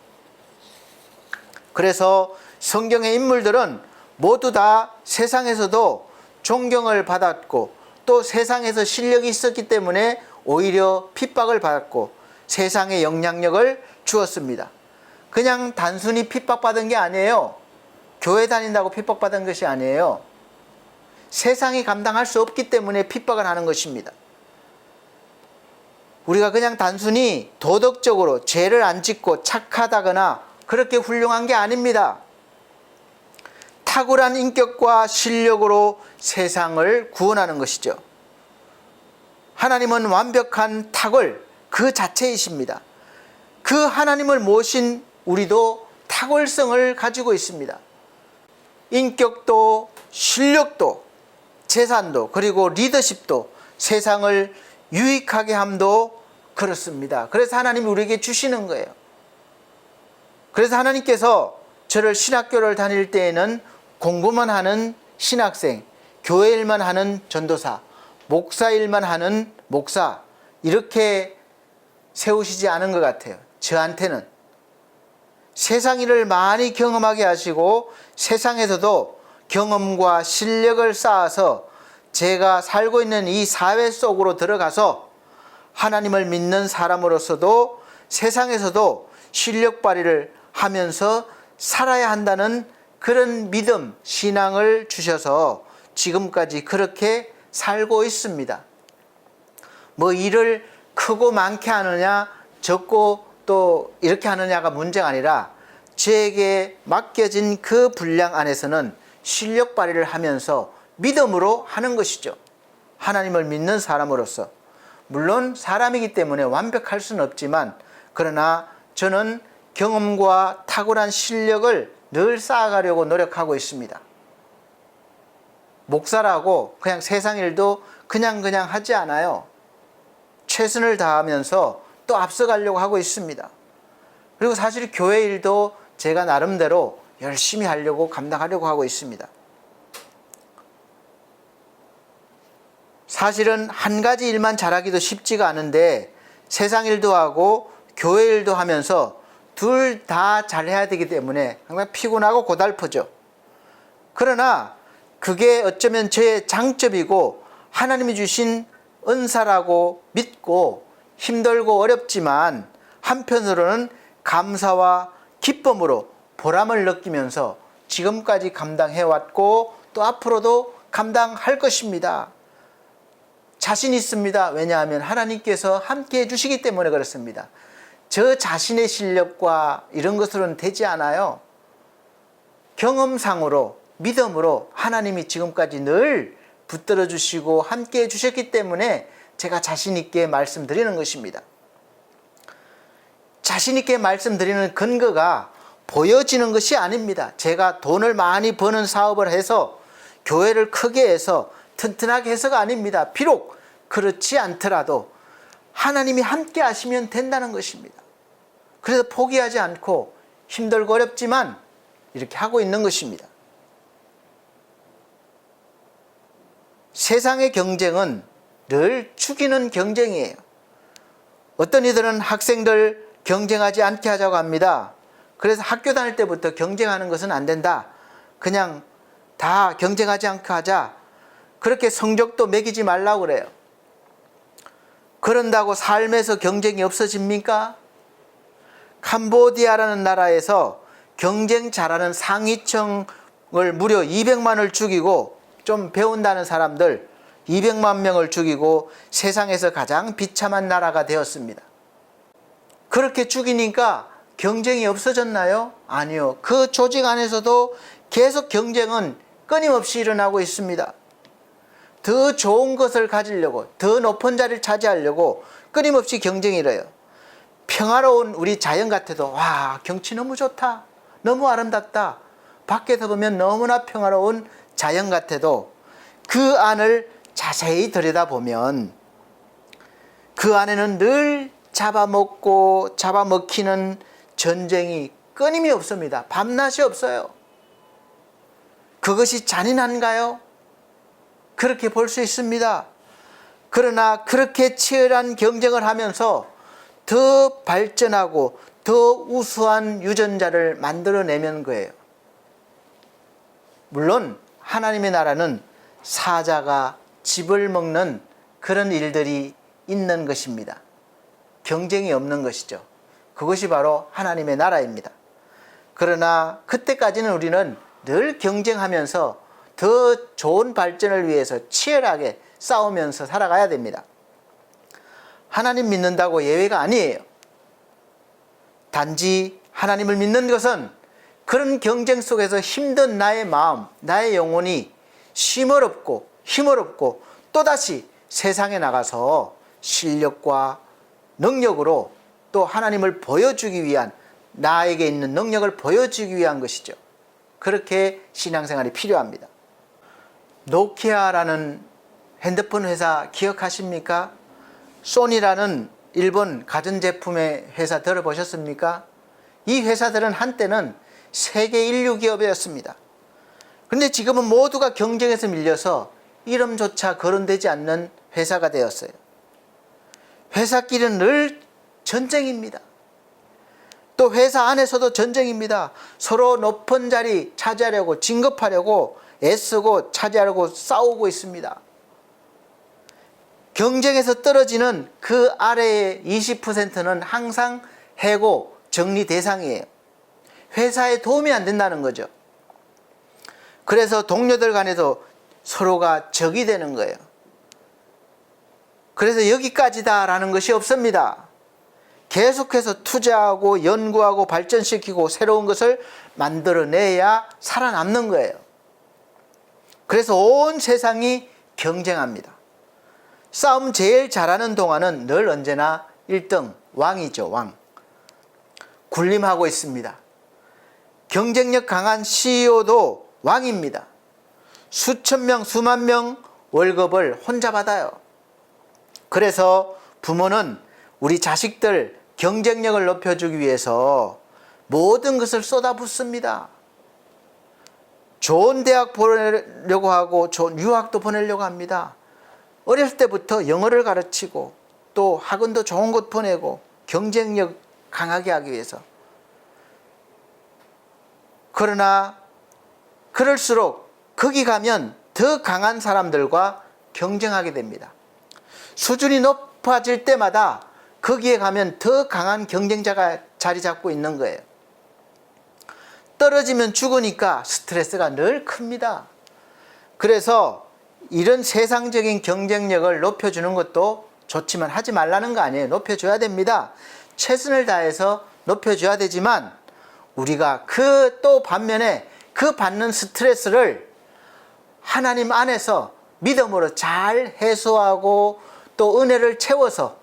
그래서 성경의 인물들은 모두 다 세상에서도 존경을 받았고 또 세상에서 실력이 있었기 때문에 오히려 핍박을 받았고 세상에 영향력을 주었습니다. 그냥 단순히 핍박받은 게 아니에요. 교회 다닌다고 핍박받은 것이 아니에요. 세상이 감당할 수 없기 때문에 핍박을 하는 것입니다. 우리가 그냥 단순히 도덕적으로 죄를 안 짓고 착하다거나 그렇게 훌륭한 게 아닙니다. 탁월한 인격과 실력으로 세상을 구원하는 것이죠. 하나님은 완벽한 탁월 그 자체이십니다. 그 하나님을 모신 우리도 탁월성을 가지고 있습니다. 인격도 실력도 재산도 그리고 리더십도 세상을 유익하게 함도 그렇습니다. 그래서 하나님이 우리에게 주시는 거예요. 그래서 하나님께서 저를 신학교를 다닐 때에는 공부만 하는 신학생, 교회 일만 하는 전도사, 목사 일만 하는 목사 이렇게 세우시지 않은 것 같아요. 저한테는 세상 일을 많이 경험하게 하시고 세상에서도 경험과 실력을 쌓아서 제가 살고 있는 이 사회 속으로 들어가서 하나님을 믿는 사람으로서도 세상에서도 실력 발휘를 하면서 살아야 한다는 그런 믿음, 신앙을 주셔서 지금까지 그렇게 살고 있습니다. 뭐 일을 크고 많게 하느냐 적고 또 이렇게 하느냐가 문제가 아니라 저에게 맡겨진 그 분량 안에서는 실력 발휘를 하면서 믿음으로 하는 것이죠. 하나님을 믿는 사람으로서. 물론 사람이기 때문에 완벽할 수는 없지만 그러나 저는 경험과 탁월한 실력을 늘 쌓아가려고 노력하고 있습니다. 목사라고 그냥 세상 일도 그냥 하지 않아요. 최선을 다하면서 또 앞서가려고 하고 있습니다. 그리고 사실 교회 일도 제가 나름대로 열심히 하려고 감당하려고 하고 있습니다. 사실은 한 가지 일만 잘하기도 쉽지가 않은데 세상 일도 하고 교회 일도 하면서 둘 다 잘해야 되기 때문에 항상 피곤하고 고달프죠. 그러나 그게 어쩌면 저의 장점이고 하나님이 주신 은사라고 믿고 힘들고 어렵지만 한편으로는 감사와 기쁨으로 보람을 느끼면서 지금까지 감당해왔고 또 앞으로도 감당할 것입니다. 자신 있습니다. 왜냐하면 하나님께서 함께 해주시기 때문에 그렇습니다. 저 자신의 실력과 이런 것으로는 되지 않아요. 경험상으로 믿음으로 하나님이 지금까지 늘 붙들어 주시고 함께 해주셨기 때문에 제가 자신 있게 말씀드리는 것입니다. 자신 있게 말씀드리는 근거가 보여지는 것이 아닙니다. 제가 돈을 많이 버는 사업을 해서 교회를 크게 해서 튼튼하게 해서가 아닙니다. 비록 그렇지 않더라도 하나님이 함께 하시면 된다는 것입니다. 그래서 포기하지 않고 힘들고 어렵지만 이렇게 하고 있는 것입니다. 세상의 경쟁은 늘 죽이는 경쟁이에요. 어떤 이들은 학생들 경쟁하지 않게 하자고 합니다. 그래서 학교 다닐 때부터 경쟁하는 것은 안 된다. 그냥 다 경쟁하지 않게 하자. 그렇게 성적도 매기지 말라고 그래요. 그런다고 삶에서 경쟁이 없어집니까? 캄보디아라는 나라에서 경쟁 잘하는 상위층을 무려 200만을 죽이고 좀 배운다는 사람들 200만 명을 죽이고 세상에서 가장 비참한 나라가 되었습니다. 그렇게 죽이니까 경쟁이 없어졌나요? 아니요. 그 조직 안에서도 계속 경쟁은 끊임없이 일어나고 있습니다. 더 좋은 것을 가지려고, 더 높은 자리를 차지하려고 끊임없이 경쟁이 일어요. 평화로운 우리 자연 같아도 와, 경치 너무 좋다. 너무 아름답다. 밖에서 보면 너무나 평화로운 자연 같아도 그 안을 자세히 들여다보면 그 안에는 늘 잡아먹고 잡아먹히는 전쟁이 끊임이 없습니다. 밤낮이 없어요. 그것이 잔인한가요? 그렇게 볼 수 있습니다. 그러나 그렇게 치열한 경쟁을 하면서 더 발전하고 더 우수한 유전자를 만들어내면 거예요. 물론 하나님의 나라는 사자가 짚을 먹는 그런 일들이 있는 것입니다. 경쟁이 없는 것이죠. 그것이 바로 하나님의 나라입니다. 그러나 그때까지는 우리는 늘 경쟁하면서 더 좋은 발전을 위해서 치열하게 싸우면서 살아가야 됩니다. 하나님 믿는다고 예외가 아니에요. 단지 하나님을 믿는 것은 그런 경쟁 속에서 힘든 나의 마음, 나의 영혼이 힘어렵고 또다시 세상에 나가서 실력과 능력으로 또 하나님을 보여주기 위한, 나에게 있는 능력을 보여주기 위한 것이죠. 그렇게 신앙생활이 필요합니다. 노키아라는 핸드폰 회사 기억하십니까? 소니라는 일본 가전제품의 회사 들어보셨습니까? 이 회사들은 한때는 세계 인류 기업이었습니다. 그런데 지금은 모두가 경쟁에서 밀려서 이름조차 거론되지 않는 회사가 되었어요. 회사끼리는 늘 전쟁입니다. 또 회사 안에서도 전쟁입니다. 서로 높은 자리 차지하려고, 진급하려고 애쓰고 차지하려고 싸우고 있습니다. 경쟁에서 떨어지는 그 아래의 20%는 항상 해고, 정리 대상이에요. 회사에 도움이 안 된다는 거죠. 그래서 동료들 간에도 서로가 적이 되는 거예요. 그래서 여기까지다라는 것이 없습니다. 계속해서 투자하고 연구하고 발전시키고 새로운 것을 만들어내야 살아남는 거예요. 그래서 온 세상이 경쟁합니다. 싸움 제일 잘하는 동안은 늘 언제나 1등, 왕이죠, 왕. 군림하고 있습니다. 경쟁력 강한 CEO도 왕입니다. 수천 명, 수만 명 월급을 혼자 받아요. 그래서 부모는 우리 자식들 경쟁력을 높여주기 위해서 모든 것을 쏟아붓습니다. 좋은 대학 보내려고 하고 좋은 유학도 보내려고 합니다. 어렸을 때부터 영어를 가르치고 또 학원도 좋은 곳 보내고 경쟁력 강하게 하기 위해서. 그러나 그럴수록 거기 가면 더 강한 사람들과 경쟁하게 됩니다. 수준이 높아질 때마다 거기에 가면 더 강한 경쟁자가 자리 잡고 있는 거예요. 떨어지면 죽으니까 스트레스가 늘 큽니다. 그래서 이런 세상적인 경쟁력을 높여주는 것도 좋지만 하지 말라는 거 아니에요. 높여줘야 됩니다. 최선을 다해서 높여줘야 되지만 우리가 또 반면에 그 받는 스트레스를 하나님 안에서 믿음으로 잘 해소하고 또 은혜를 채워서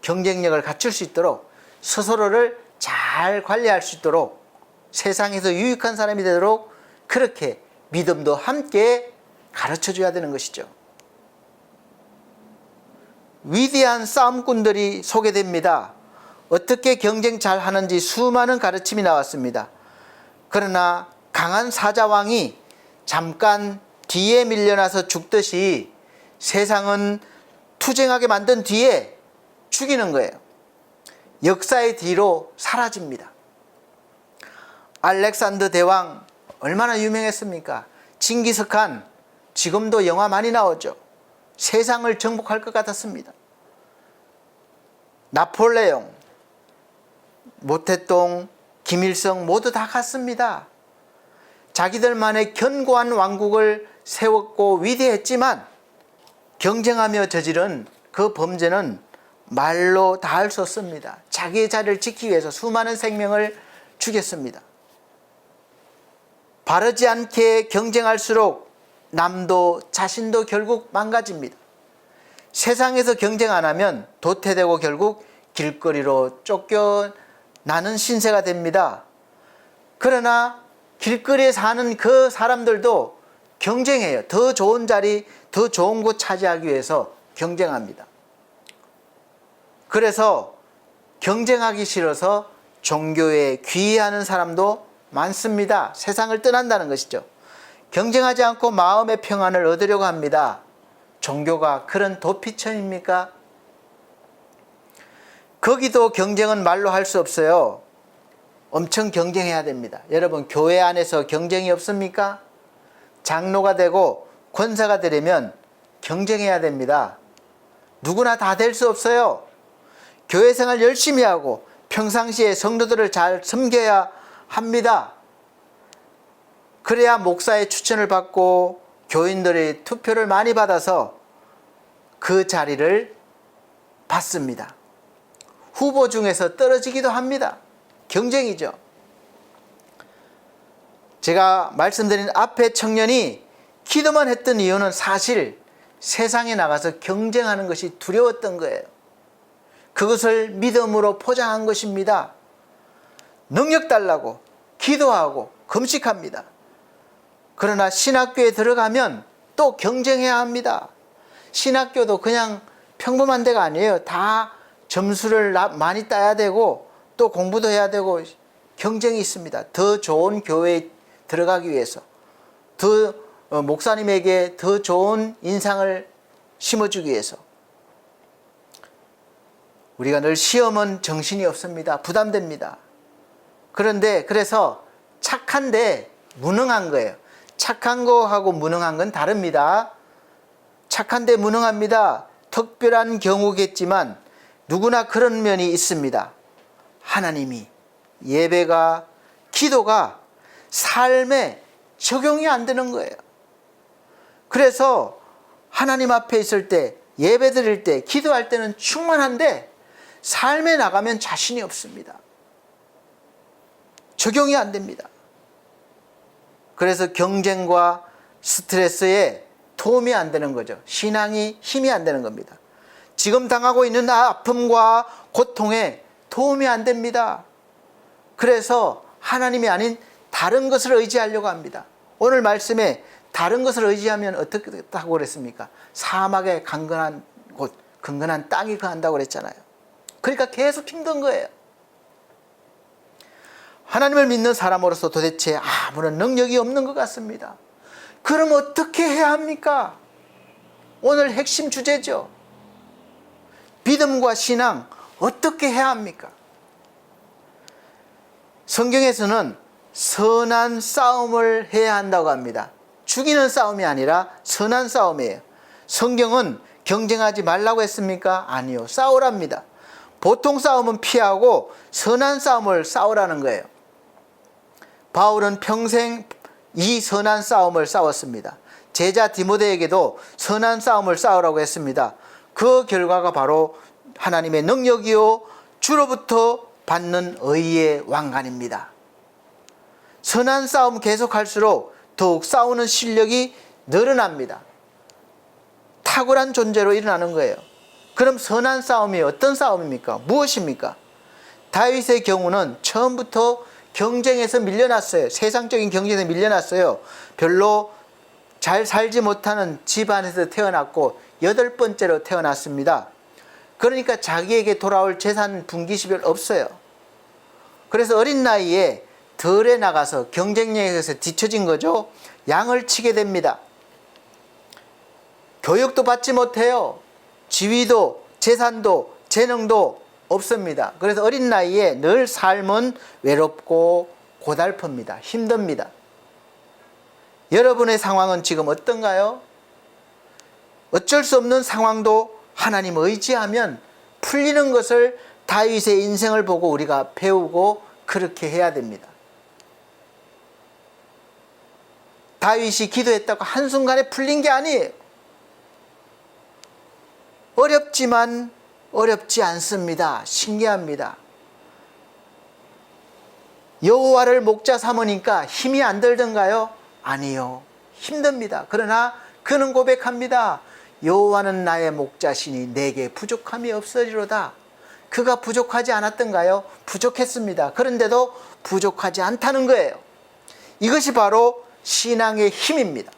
경쟁력을 갖출 수 있도록 스스로를 잘 관리할 수 있도록 세상에서 유익한 사람이 되도록 그렇게 믿음도 함께 가르쳐 줘야 되는 것이죠. 위대한 싸움꾼들이 소개됩니다. 어떻게 경쟁 잘 하는지 수많은 가르침이 나왔습니다. 그러나 강한 사자왕이 잠깐 뒤에 밀려나서 죽듯이 세상은 투쟁하게 만든 뒤에 죽이는 거예요. 역사의 뒤로 사라집니다. 알렉산더 대왕 얼마나 유명했습니까? 징기스칸 지금도 영화 많이 나오죠. 세상을 정복할 것 같았습니다. 나폴레옹, 모태똥, 김일성 모두 다 갔습니다. 자기들만의 견고한 왕국을 세웠고 위대했지만 경쟁하며 저지른 그 범죄는 말로 다 할 수 없습니다. 자기의 자리를 지키기 위해서 수많은 생명을 죽였습니다. 바르지 않게 경쟁할수록 남도 자신도 결국 망가집니다. 세상에서 경쟁 안 하면 도태되고 결국 길거리로 쫓겨나는 신세가 됩니다. 그러나 길거리에 사는 그 사람들도 경쟁해요. 더 좋은 자리, 더 좋은 곳 차지하기 위해서 경쟁합니다. 그래서 경쟁하기 싫어서 종교에 귀의하는 사람도 많습니다. 세상을 떠난다는 것이죠. 경쟁하지 않고 마음의 평안을 얻으려고 합니다. 종교가 그런 도피처입니까? 거기도 경쟁은 말로 할 수 없어요. 엄청 경쟁해야 됩니다. 여러분, 교회 안에서 경쟁이 없습니까? 장로가 되고 권사가 되려면 경쟁해야 됩니다. 누구나 다 될 수 없어요. 교회 생활 열심히 하고 평상시에 성도들을 잘 섬겨야 합니다. 그래야 목사의 추천을 받고 교인들의 투표를 많이 받아서 그 자리를 받습니다. 후보 중에서 떨어지기도 합니다. 경쟁이죠. 제가 말씀드린 앞에 청년이 기도만 했던 이유는 사실 세상에 나가서 경쟁하는 것이 두려웠던 거예요. 그것을 믿음으로 포장한 것입니다. 능력 달라고 기도하고 금식합니다. 그러나 신학교에 들어가면 또 경쟁해야 합니다. 신학교도 그냥 평범한 데가 아니에요. 다 점수를 많이 따야 되고 또 공부도 해야 되고 경쟁이 있습니다. 더 좋은 교회에 들어가기 위해서, 더 목사님에게 더 좋은 인상을 심어주기 위해서. 우리가 늘 시험은 정신이 없습니다. 부담됩니다. 그런데 그래서 착한데 무능한 거예요. 착한 거하고 무능한 건 다릅니다. 착한데 무능합니다. 특별한 경우겠지만 누구나 그런 면이 있습니다. 하나님이 예배가, 기도가 삶에 적용이 안 되는 거예요. 그래서 하나님 앞에 있을 때, 예배 드릴 때, 기도할 때는 충만한데 삶에 나가면 자신이 없습니다. 적용이 안 됩니다. 그래서 경쟁과 스트레스에 도움이 안 되는 거죠. 신앙이 힘이 안 되는 겁니다. 지금 당하고 있는 아픔과 고통에 도움이 안 됩니다. 그래서 하나님이 아닌 다른 것을 의지하려고 합니다. 오늘 말씀에 다른 것을 의지하면 어떻게 하고 그랬습니까? 사막에 강건한 곳, 근근한 땅이 거한다고 그랬잖아요. 그러니까 계속 힘든 거예요. 하나님을 믿는 사람으로서 도대체 아무런 능력이 없는 것 같습니다. 그럼 어떻게 해야 합니까? 오늘 핵심 주제죠. 믿음과 신앙 어떻게 해야 합니까? 성경에서는 선한 싸움을 해야 한다고 합니다. 죽이는 싸움이 아니라 선한 싸움이에요. 성경은 경쟁하지 말라고 했습니까? 아니요. 싸우랍니다. 보통 싸움은 피하고 선한 싸움을 싸우라는 거예요. 바울은 평생 이 선한 싸움을 싸웠습니다. 제자 디모데에게도 선한 싸움을 싸우라고 했습니다. 그 결과가 바로 하나님의 능력이요 주로부터 받는 의의 왕관입니다. 선한 싸움 계속할수록 더욱 싸우는 실력이 늘어납니다. 탁월한 존재로 일어나는 거예요. 그럼 선한 싸움이 어떤 싸움입니까? 무엇입니까? 다윗의 경우는 처음부터 경쟁에서 밀려났어요. 세상적인 경쟁에서 밀려났어요. 별로 잘 살지 못하는 집안에서 태어났고 8번째로 태어났습니다. 그러니까 자기에게 돌아올 재산 분기시별 없어요. 그래서 어린 나이에 들에 나가서 경쟁력에서 뒤처진 거죠. 양을 치게 됩니다. 교육도 받지 못해요. 지위도 재산도 재능도 없습니다. 그래서 어린 나이에 늘 삶은 외롭고 고달픕니다. 힘듭니다. 여러분의 상황은 지금 어떤가요? 어쩔 수 없는 상황도 하나님 의지하면 풀리는 것을 다윗의 인생을 보고 우리가 배우고 그렇게 해야 됩니다. 다윗이 기도했다고 한순간에 풀린 게 아니에요. 어렵지만 어렵지 않습니다. 신기합니다. 여호와를 목자 삼으니까 힘이 안 들던가요? 아니요. 힘듭니다. 그러나 그는 고백합니다. 여호와는 나의 목자시니 내게 부족함이 없으리로다. 그가 부족하지 않았던가요? 부족했습니다. 그런데도 부족하지 않다는 거예요. 이것이 바로 신앙의 힘입니다.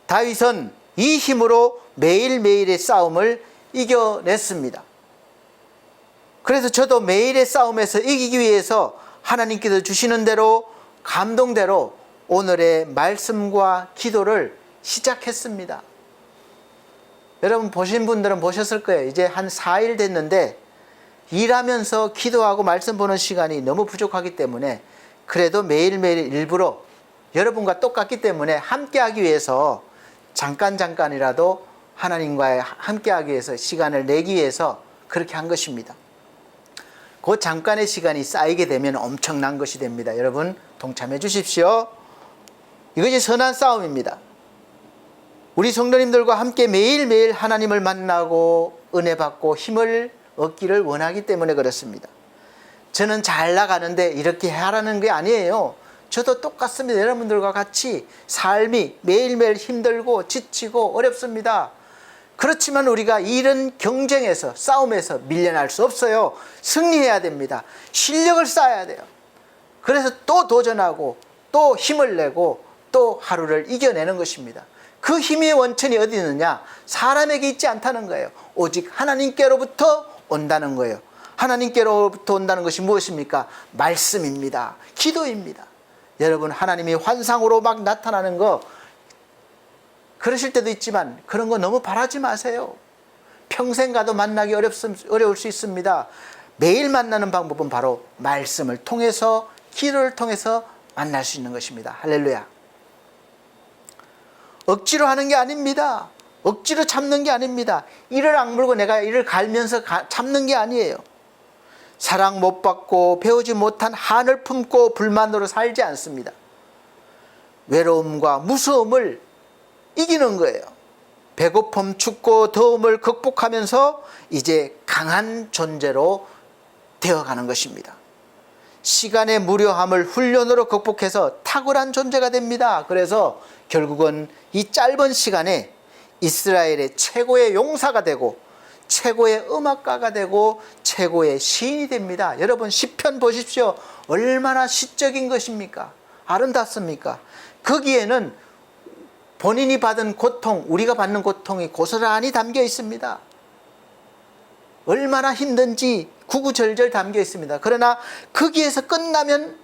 다윗은 이 힘으로 매일매일의 싸움을 이겨냈습니다. 그래서 저도 매일의 싸움에서 이기기 위해서 하나님께서 주시는 대로 감동대로 오늘의 말씀과 기도를 시작했습니다. 여러분 보신 분들은 보셨을 거예요. 이제 한 4일 됐는데 일하면서 기도하고 말씀 보는 시간이 너무 부족하기 때문에 그래도 매일매일 일부러 여러분과 똑같기 때문에 함께하기 위해서 잠깐이라도 하나님과 함께하기 위해서 시간을 내기 위해서 그렇게 한 것입니다. 그 잠깐의 시간이 쌓이게 되면 엄청난 것이 됩니다. 여러분 동참해 주십시오. 이것이 선한 싸움입니다. 우리 성도님들과 함께 매일매일 하나님을 만나고 은혜 받고 힘을 얻기를 원하기 때문에 그렇습니다. 저는 잘 나가는데 이렇게 하라는 게 아니에요. 저도 똑같습니다. 여러분들과 같이 삶이 매일매일 힘들고 지치고 어렵습니다. 그렇지만 우리가 이런 경쟁에서 싸움에서 밀려날 수 없어요. 승리해야 됩니다. 실력을 쌓아야 돼요. 그래서 또 도전하고 또 힘을 내고 또 하루를 이겨내는 것입니다. 그 힘의 원천이 어디 있느냐? 사람에게 있지 않다는 거예요. 오직 하나님께로부터 온다는 거예요. 하나님께로부터 온다는 것이 무엇입니까? 말씀입니다. 기도입니다. 여러분 하나님이 환상으로 막 나타나는 거 그러실 때도 있지만 그런 거 너무 바라지 마세요. 평생 가도 만나기 어려울 수 있습니다. 매일 만나는 방법은 바로 말씀을 통해서 기도를 통해서 만날 수 있는 것입니다. 할렐루야. 억지로 하는 게 아닙니다. 억지로 참는 게 아닙니다. 이를 악물고 내가 이를 갈면서 참는 게 아니에요. 사랑 못 받고 배우지 못한 한을 품고 불만으로 살지 않습니다. 외로움과 무서움을 이기는 거예요. 배고픔, 춥고 더움을 극복하면서 이제 강한 존재로 되어가는 것입니다. 시간의 무료함을 훈련으로 극복해서 탁월한 존재가 됩니다. 그래서 결국은 이 짧은 시간에 이스라엘의 최고의 용사가 되고 최고의 음악가가 되고 최고의 시인이 됩니다. 여러분 시편 보십시오. 얼마나 시적인 것입니까? 아름답습니까? 거기에는 본인이 받은 고통, 우리가 받는 고통이 고스란히 담겨 있습니다. 얼마나 힘든지 구구절절 담겨 있습니다. 그러나 거기에서 끝나면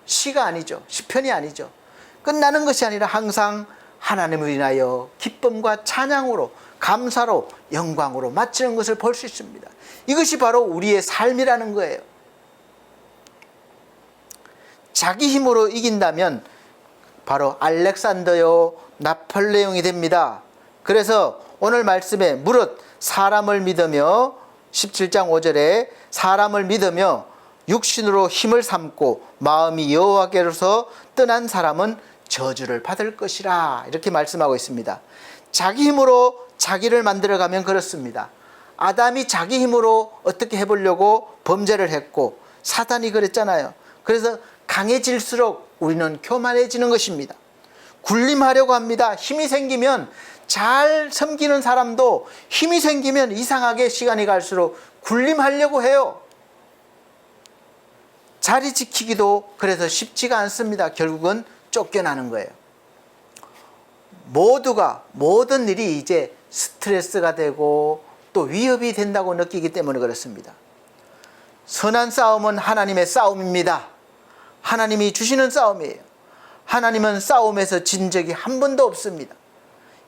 시가 아니죠. 시편이 아니죠. 끝나는 것이 아니라 항상 하나님을 인하여 기쁨과 찬양으로 감사로 영광으로 마치는 것을 볼 수 있습니다. 이것이 바로 우리의 삶이라는 거예요. 자기 힘으로 이긴다면 바로 알렉산더요 나폴레옹이 됩니다. 그래서 오늘 말씀에 무릇 사람을 믿으며 17장 5절에 사람을 믿으며 육신으로 힘을 삼고 마음이 여호와께로서 떠난 사람은 저주를 받을 것이라 이렇게 말씀하고 있습니다. 자기 힘으로 자기를 만들어가면 그렇습니다. 아담이 자기 힘으로 어떻게 해보려고 범죄를 했고 사단이 그랬잖아요. 그래서 강해질수록 우리는 교만해지는 것입니다. 군림하려고 합니다. 힘이 생기면 잘 섬기는 사람도 힘이 생기면 이상하게 시간이 갈수록 군림하려고 해요. 자리 지키기도 그래서 쉽지가 않습니다. 결국은 쫓겨나는 거예요. 모든 일이 이제 스트레스가 되고 또 위협이 된다고 느끼기 때문에 그렇습니다. 선한 싸움은 하나님의 싸움입니다. 하나님이 주시는 싸움이에요. 하나님은 싸움에서 진 적이 한 번도 없습니다.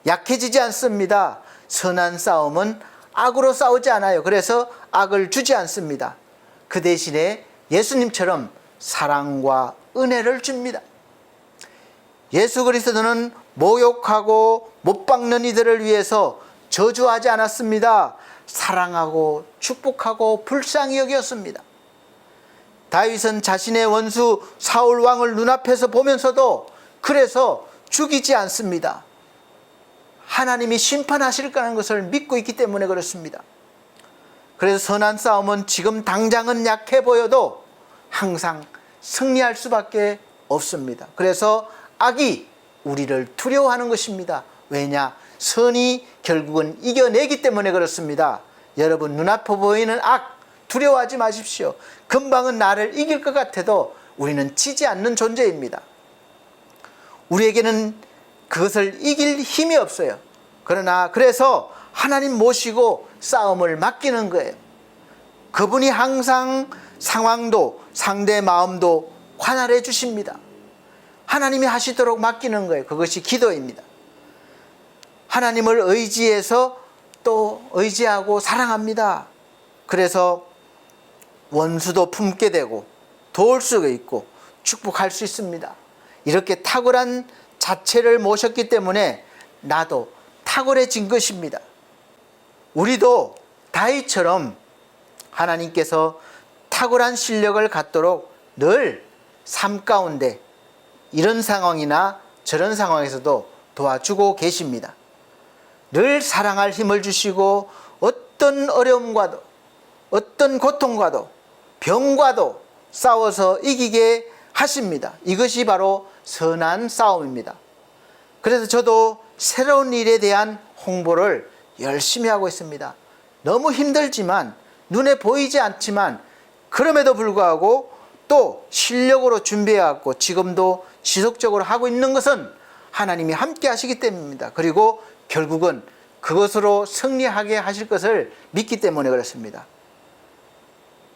약해지지 않습니다. 선한 싸움은 악으로 싸우지 않아요. 그래서 악을 주지 않습니다. 그 대신에 예수님처럼 사랑과 은혜를 줍니다. 예수 그리스도는 모욕하고 못 박는 이들을 위해서 저주하지 않았습니다. 사랑하고 축복하고 불쌍히 여겼습니다. 다윗은 자신의 원수 사울 왕을 눈앞에서 보면서도 그래서 죽이지 않습니다. 하나님이 심판하실 거라는 것을 믿고 있기 때문에 그렇습니다. 그래서 선한 싸움은 지금 당장은 약해 보여도 항상 승리할 수밖에 없습니다. 그래서 악이 우리를 두려워하는 것입니다. 왜냐? 선이 결국은 이겨내기 때문에 그렇습니다. 여러분 눈앞에 보이는 악 두려워하지 마십시오. 금방은 나를 이길 것 같아도 우리는 지지 않는 존재입니다. 우리에게는 그것을 이길 힘이 없어요. 그래서 하나님 모시고 싸움을 맡기는 거예요. 그분이 항상 상황도 상대 마음도 관할해 주십니다. 하나님이 하시도록 맡기는 거예요. 그것이 기도입니다. 하나님을 의지해서 또 의지하고 사랑합니다. 그래서 원수도 품게 되고 도울 수 있고 축복할 수 있습니다. 이렇게 탁월한 자체를 모셨기 때문에 나도 탁월해진 것입니다. 우리도 다윗처럼 하나님께서 탁월한 실력을 갖도록 늘 삶 가운데 이런 상황이나 저런 상황에서도 도와주고 계십니다. 늘 사랑할 힘을 주시고 어떤 어려움과도 어떤 고통과도 병과도 싸워서 이기게 하십니다. 이것이 바로 선한 싸움입니다. 그래서 저도 새로운 일에 대한 홍보를 열심히 하고 있습니다. 너무 힘들지만 눈에 보이지 않지만 그럼에도 불구하고 또 실력으로 준비해왔고 지금도 지속적으로 하고 있는 것은 하나님이 함께 하시기 때문입니다. 그리고 결국은 그것으로 승리하게 하실 것을 믿기 때문에 그렇습니다.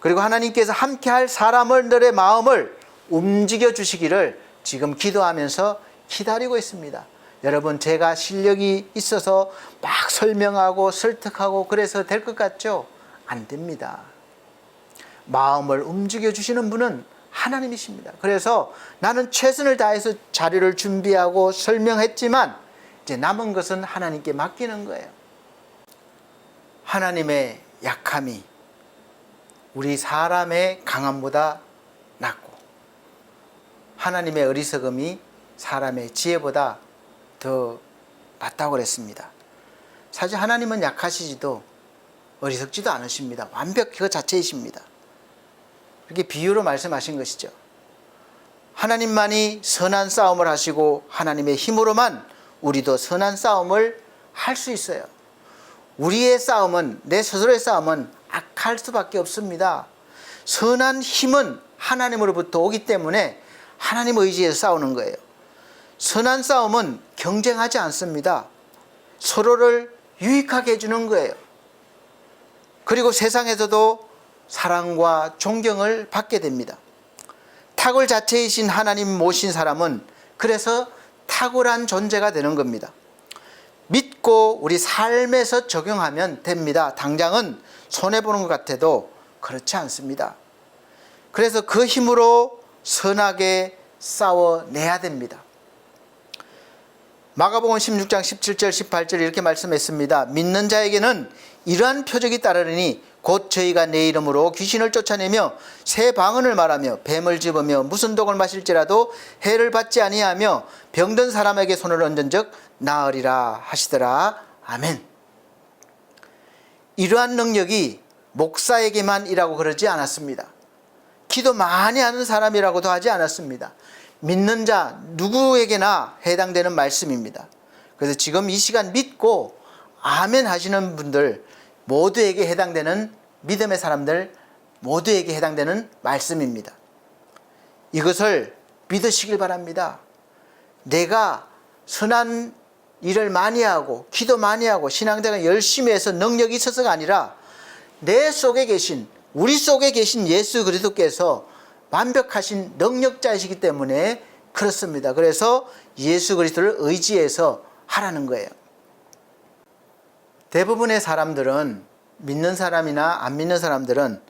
그리고 하나님께서 함께 할 사람들의 마음을 움직여 주시기를 지금 기도하면서 기다리고 있습니다. 여러분 제가 실력이 있어서 막 설명하고 설득하고 그래서 될 것 같죠? 안 됩니다. 마음을 움직여 주시는 분은 하나님이십니다. 그래서 나는 최선을 다해서 자료를 준비하고 설명했지만 이제 남은 것은 하나님께 맡기는 거예요. 하나님의 약함이 우리 사람의 강함보다 낫고 하나님의 어리석음이 사람의 지혜보다 더 낫다고 그랬습니다. 사실 하나님은 약하시지도 어리석지도 않으십니다. 완벽히 그 자체이십니다. 이렇게 비유로 말씀하신 것이죠. 하나님만이 선한 싸움을 하시고 하나님의 힘으로만 우리도 선한 싸움을 할 수 있어요. 우리의 싸움은 내 스스로의 싸움은 악할 수밖에 없습니다. 선한 힘은 하나님으로부터 오기 때문에 하나님 의지에서 싸우는 거예요. 선한 싸움은 경쟁하지 않습니다. 서로를 유익하게 해주는 거예요. 그리고 세상에서도 사랑과 존경을 받게 됩니다. 탁월 자체이신 하나님 모신 사람은 그래서 탁월한 존재가 되는 겁니다. 믿고 우리 삶에서 적용하면 됩니다. 당장은 손해보는 것 같아도 그렇지 않습니다. 그래서 그 힘으로 선하게 싸워내야 됩니다. 마가복음 16장 17절 18절 이렇게 말씀했습니다. 믿는 자에게는 이러한 표적이 따르리니 곧 저희가 내 이름으로 귀신을 쫓아내며 새 방언을 말하며 뱀을 집으며 무슨 독을 마실지라도 해를 받지 아니하며 병든 사람에게 손을 얹은 적 나으리라 하시더라. 아멘. 이러한 능력이 목사에게만이라고 그러지 않았습니다. 기도 많이 하는 사람이라고도 하지 않았습니다. 믿는 자 누구에게나 해당되는 말씀입니다. 그래서 지금 이 시간 믿고 아멘 하시는 분들 모두에게 해당되는, 믿음의 사람들 모두에게 해당되는 말씀입니다. 이것을 믿으시길 바랍니다. 내가 선한 일을 많이 하고 기도 많이 하고 신앙생활 열심히 해서 능력이 있어서가 아니라 내 속에 계신, 우리 속에 계신 예수 그리스도께서 완벽하신 능력자이시기 때문에 그렇습니다. 그래서 예수 그리스도를 의지해서 하라는 거예요. 대부분의 사람들은, 믿는 사람이나 안 믿는 사람들은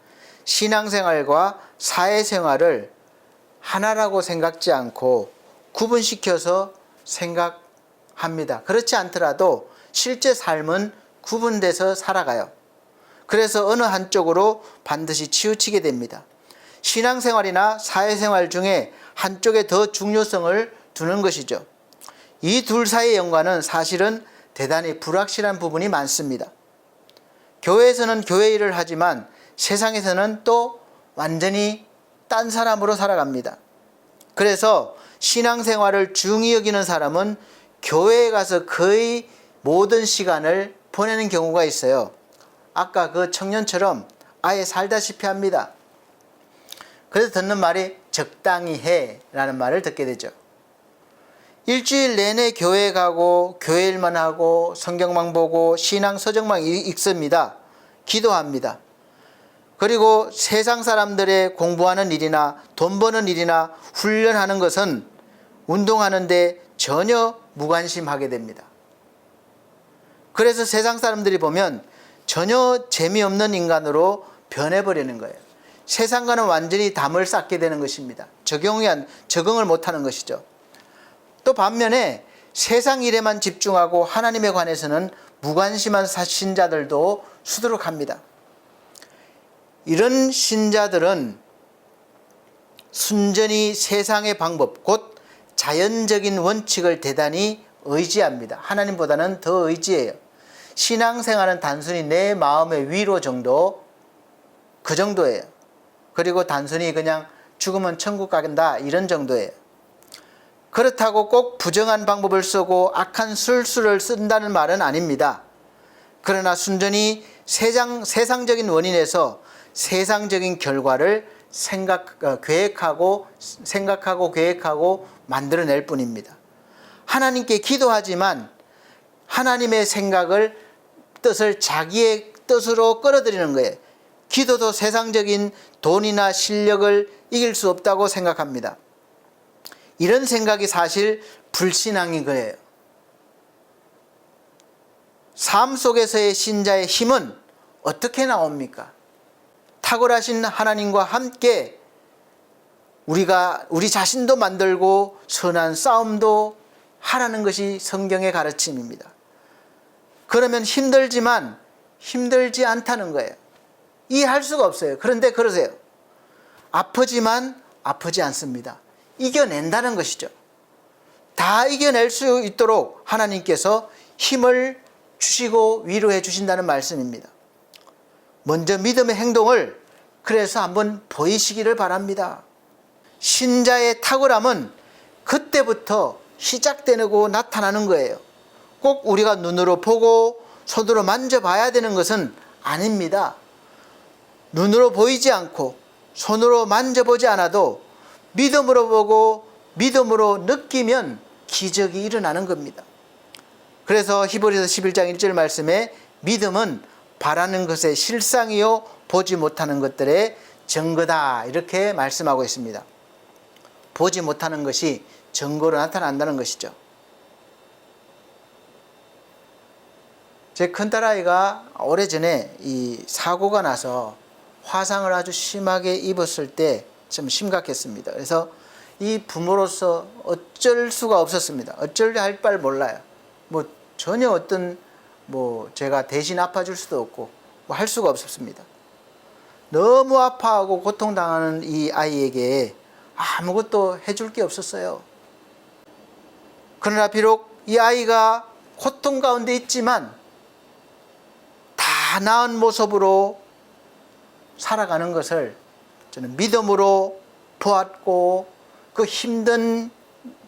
신앙생활과 사회생활을 하나라고 생각지 않고 구분시켜서 생각합니다. 그렇지 않더라도 실제 삶은 구분돼서 살아가요. 그래서 어느 한쪽으로 반드시 치우치게 됩니다. 신앙생활이나 사회생활 중에 한쪽에 더 중요성을 두는 것이죠. 이 둘 사이의 연관은 사실은 대단히 불확실한 부분이 많습니다. 교회에서는 교회 일을 하지만 세상에서는 또 완전히 딴 사람으로 살아갑니다. 그래서 신앙생활을 중히 여기는 사람은 교회에 가서 거의 모든 시간을 보내는 경우가 있어요. 아까 그 청년처럼 아예 살다시피 합니다. 그래서 듣는 말이 적당히 해 라는 말을 듣게 되죠. 일주일 내내 교회 가고 교회 일만 하고 성경만 보고 신앙 서적만 읽습니다. 기도합니다. 그리고 세상 사람들의 공부하는 일이나 돈 버는 일이나 훈련하는 것은 운동하는데 전혀 무관심하게 됩니다. 그래서 세상 사람들이 보면 전혀 재미없는 인간으로 변해버리는 거예요. 세상과는 완전히 담을 쌓게 되는 것입니다. 적응을 못하는 것이죠. 또 반면에 세상 일에만 집중하고 하나님에 관해서는 무관심한 신자들도 수두룩합니다. 이런 신자들은 순전히 세상의 방법, 곧 자연적인 원칙을 대단히 의지합니다. 하나님보다는 더 의지해요. 신앙생활은 단순히 내 마음의 위로 정도, 그 정도예요. 그리고 단순히 그냥 죽으면 천국 간다 이런 정도예요. 그렇다고 꼭 부정한 방법을 쓰고 악한 술수를 쓴다는 말은 아닙니다. 그러나 순전히 세상적인 원인에서 세상적인 결과를 생각하고 계획하고 만들어낼 뿐입니다. 하나님께 기도하지만 하나님의 뜻을 자기의 뜻으로 끌어들이는 거예요. 기도도 세상적인 돈이나 실력을 이길 수 없다고 생각합니다. 이런 생각이 사실 불신앙인 거예요. 삶 속에서의 신자의 힘은 어떻게 나옵니까? 탁월하신 하나님과 함께 우리 자신도 만들고 선한 싸움도 하라는 것이 성경의 가르침입니다. 그러면 힘들지만 힘들지 않다는 거예요. 이해할 수가 없어요. 그런데 그러세요. 아프지만 아프지 않습니다. 이겨낸다는 것이죠. 다 이겨낼 수 있도록 하나님께서 힘을 주시고 위로해 주신다는 말씀입니다. 먼저 믿음의 행동을 그래서 한번 보이시기를 바랍니다. 신자의 탁월함은 그때부터 시작되고 나타나는 거예요. 꼭 우리가 눈으로 보고 손으로 만져봐야 되는 것은 아닙니다. 눈으로 보이지 않고 손으로 만져보지 않아도 믿음으로 보고 믿음으로 느끼면 기적이 일어나는 겁니다. 그래서 히브리서 11장 1절 말씀에 믿음은 바라는 것의 실상이요 보지 못하는 것들의 증거다 이렇게 말씀하고 있습니다. 보지 못하는 것이 증거로 나타난다는 것이죠. 제 큰딸아이가 오래전에 이 사고가 나서 화상을 아주 심하게 입었을 때 좀 심각했습니다. 그래서 이 부모로서 어쩔 수가 없었습니다. 어쩔 할 바를 몰라요. 뭐 전혀 어떤 뭐 제가 대신 아파줄 수도 없고 뭐 할 수가 없었습니다. 너무 아파하고 고통당하는 이 아이에게 아무것도 해줄 게 없었어요. 그러나 비록 이 아이가 고통 가운데 있지만 다 나은 모습으로 살아가는 것을 저는 믿음으로 보았고, 그 힘든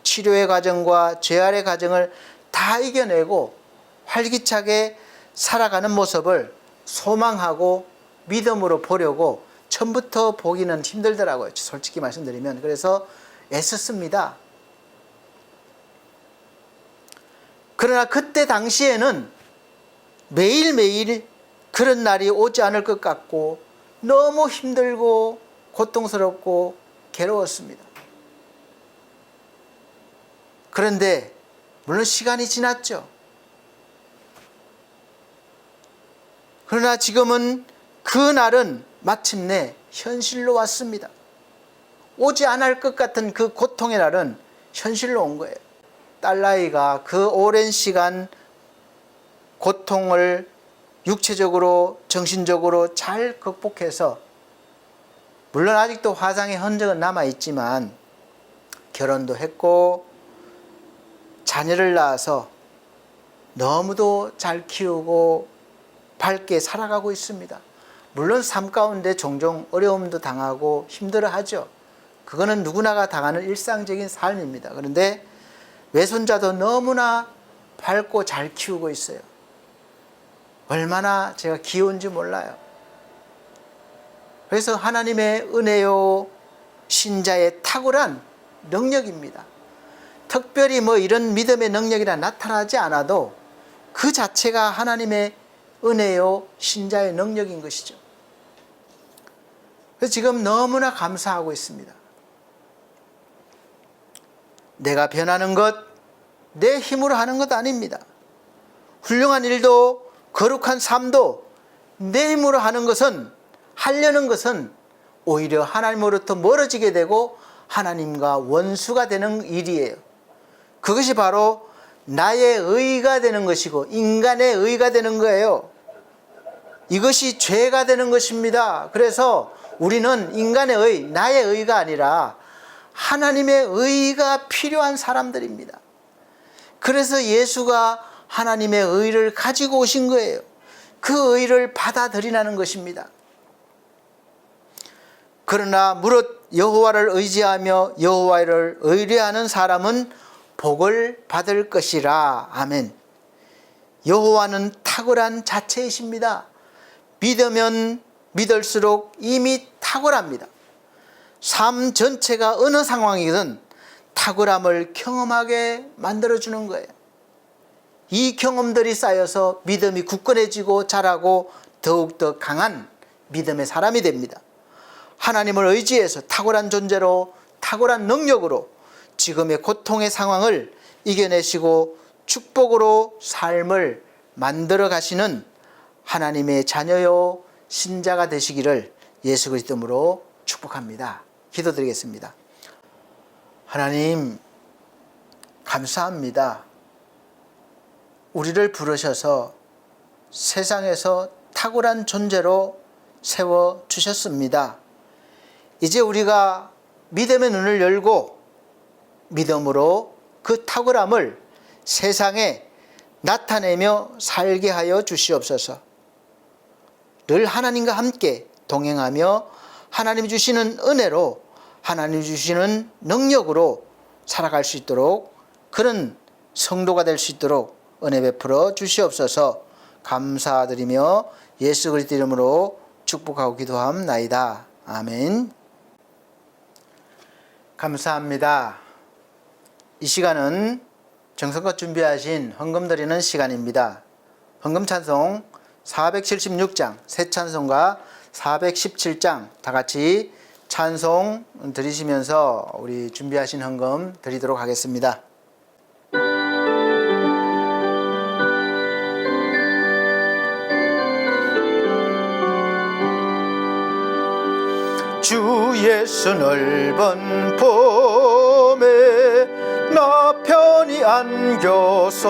치료의 과정과 재활의 과정을 다 이겨내고 활기차게 살아가는 모습을 소망하고 믿음으로 보려고 처음부터 보기는 힘들더라고요. 솔직히 말씀드리면. 그래서 애썼습니다. 그러나 그때 당시에는 매일매일 그런 날이 오지 않을 것 같고 너무 힘들고 고통스럽고 괴로웠습니다. 그런데 물론 시간이 지났죠. 그러나 지금은 그 날은 마침내 현실로 왔습니다. 오지 않을 것 같은 그 고통의 날은 현실로 온 거예요. 딸아이가 그 오랜 시간 고통을 육체적으로 정신적으로 잘 극복해서, 물론 아직도 화상의 흔적은 남아있지만 결혼도 했고 자녀를 낳아서 너무도 잘 키우고 밝게 살아가고 있습니다. 물론 삶 가운데 종종 어려움도 당하고 힘들어하죠. 그거는 누구나가 당하는 일상적인 삶입니다. 그런데 외손자도 너무나 밝고 잘 키우고 있어요. 얼마나 제가 귀여운지 몰라요. 그래서 하나님의 은혜요, 신자의 탁월한 능력입니다. 특별히 뭐 이런 믿음의 능력이라 나타나지 않아도 그 자체가 하나님의 은혜요, 신자의 능력인 것이죠. 그래서 지금 너무나 감사하고 있습니다. 내가 변하는 것, 내 힘으로 하는 것 아닙니다. 훌륭한 일도 거룩한 삶도 내 힘으로 하려는 것은 오히려 하나님으로부터 멀어지게 되고 하나님과 원수가 되는 일이에요. 그것이 바로 나의 의가 되는 것이고 인간의 의가 되는 거예요. 이것이 죄가 되는 것입니다. 그래서 우리는 인간의 의, 나의 의가 아니라 하나님의 의가 필요한 사람들입니다. 그래서 예수가 하나님의 의를 가지고 오신 거예요. 그 의를 받아들이라는 것입니다. 그러나 무릇 여호와를 의지하며 여호와를 의뢰하는 사람은 복을 받을 것이라. 아멘. 여호와는 탁월한 자체이십니다. 믿으면 믿을수록 이미 탁월합니다. 삶 전체가 어느 상황이든 탁월함을 경험하게 만들어주는 거예요. 이 경험들이 쌓여서 믿음이 굳건해지고 자라고 더욱더 강한 믿음의 사람이 됩니다. 하나님을 의지해서 탁월한 존재로, 탁월한 능력으로 지금의 고통의 상황을 이겨내시고 축복으로 삶을 만들어 가시는 하나님의 자녀요 신자가 되시기를 예수 그리스도 이름으로 축복합니다. 기도드리겠습니다. 하나님 감사합니다. 우리를 부르셔서 세상에서 탁월한 존재로 세워주셨습니다. 이제 우리가 믿음의 눈을 열고 믿음으로 그 탁월함을 세상에 나타내며 살게 하여 주시옵소서. 늘 하나님과 함께 동행하며 하나님이 주시는 은혜로, 하나님이 주시는 능력으로 살아갈 수 있도록, 그런 성도가 될 수 있도록 은혜 베풀어 주시옵소서. 감사드리며 예수 그리스도 이름으로 축복하고 기도함나이다. 아멘. 감사합니다. 이 시간은 정성껏 준비하신 헌금 드리는 시간입니다. 헌금 찬송 476장, 새 찬송가 417장 다 같이 찬송 드리시면서 우리 준비하신 헌금 드리도록 하겠습니다. 주 예수 넓은 품에 나 편히 안겨서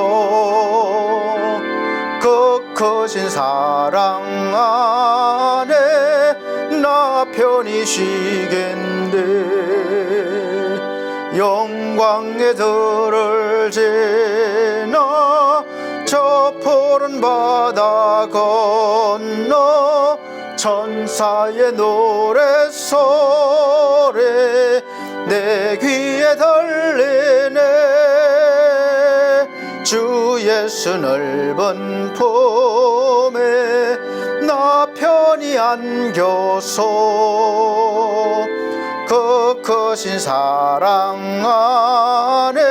그 크신 사랑 안에 나 편히 쉬겠네. 영광의 들을 지나 저 푸른 바다 건너 천사의 노래소리 내 귀에 들리네. 주 예수 넓은 품에 나 편히 안겨서 그 크신 사랑 안에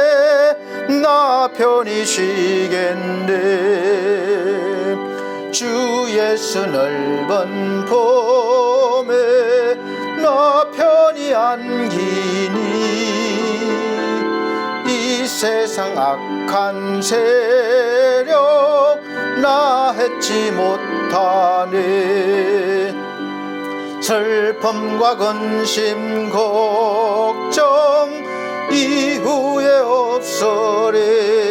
나 편히 쉬겠네. 주 예수 넓은 품에 나 편히 안기니 이 세상 악한 세력 나 해치 못하네. 슬픔과 근심 걱정 이후에 없으리니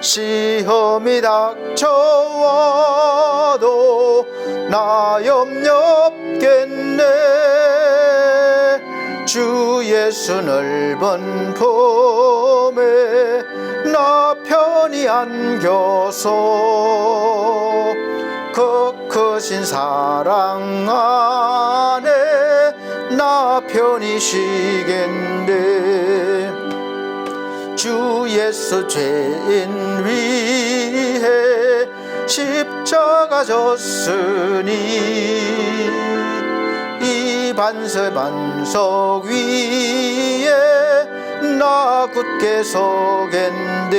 시험이 닥쳐와도 나 염려 없겠네. 주 예수 넓은 품에 나 편히 안겨서 그 크신 사랑 안에 나 편히 쉬겠네. 주 예수 죄인 위해 십자가 졌으니 이 반석 위에 나 굳게 서겠네.